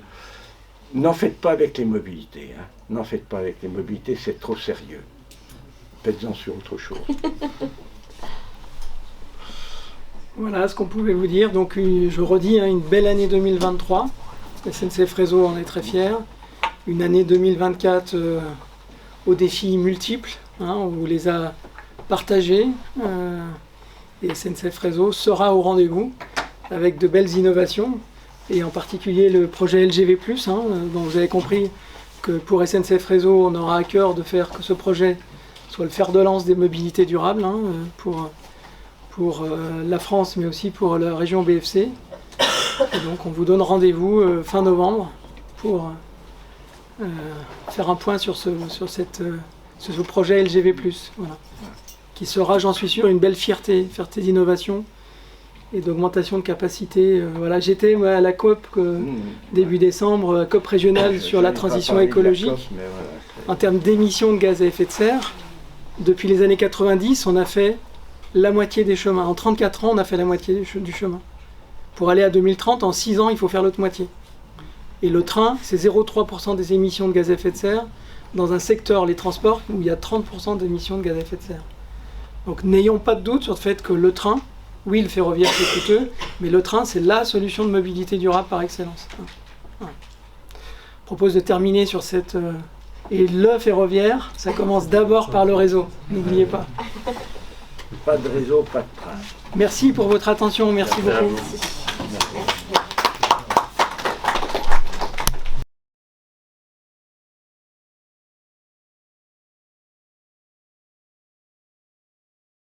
n'en faites pas avec les mobilités. N'en faites pas avec les mobilités, c'est trop sérieux. Faites-en sur autre chose. Voilà ce qu'on pouvait vous dire. Donc je redis, une belle année 2023. SNCF Réseau en est très fier. Une année 2024 aux défis multiples. On vous les a partagés. Et SNCF Réseau sera au rendez-vous avec de belles innovations. Et en particulier le projet LGV+, dont vous avez compris que pour SNCF Réseau, on aura à cœur de faire que ce projet soit le fer de lance des mobilités durables pour la France, mais aussi pour la région BFC. Et donc on vous donne rendez-vous fin novembre pour faire un point sur ce projet LGV+, voilà, qui sera, j'en suis sûr, une belle fierté d'innovation et d'augmentation de capacité. Voilà, j'étais à la COP début décembre, la COP régionale sur la transition écologique. En termes d'émissions de gaz à effet de serre, depuis les années 90, on a fait la moitié des chemins. En 34 ans, on a fait la moitié du chemin. Pour aller à 2030, en 6 ans, il faut faire l'autre moitié. Et le train, c'est 0,3% des émissions de gaz à effet de serre dans un secteur, les transports, où il y a 30% d'émissions de gaz à effet de serre. Donc n'ayons pas de doute sur le fait que le train, oui, le ferroviaire c'est coûteux, mais le train c'est la solution de mobilité durable par excellence. Voilà. Je propose de terminer sur cette... Et le ferroviaire, ça commence d'abord par le réseau, n'oubliez pas. Pas de réseau, pas de train. Merci pour votre attention, merci beaucoup.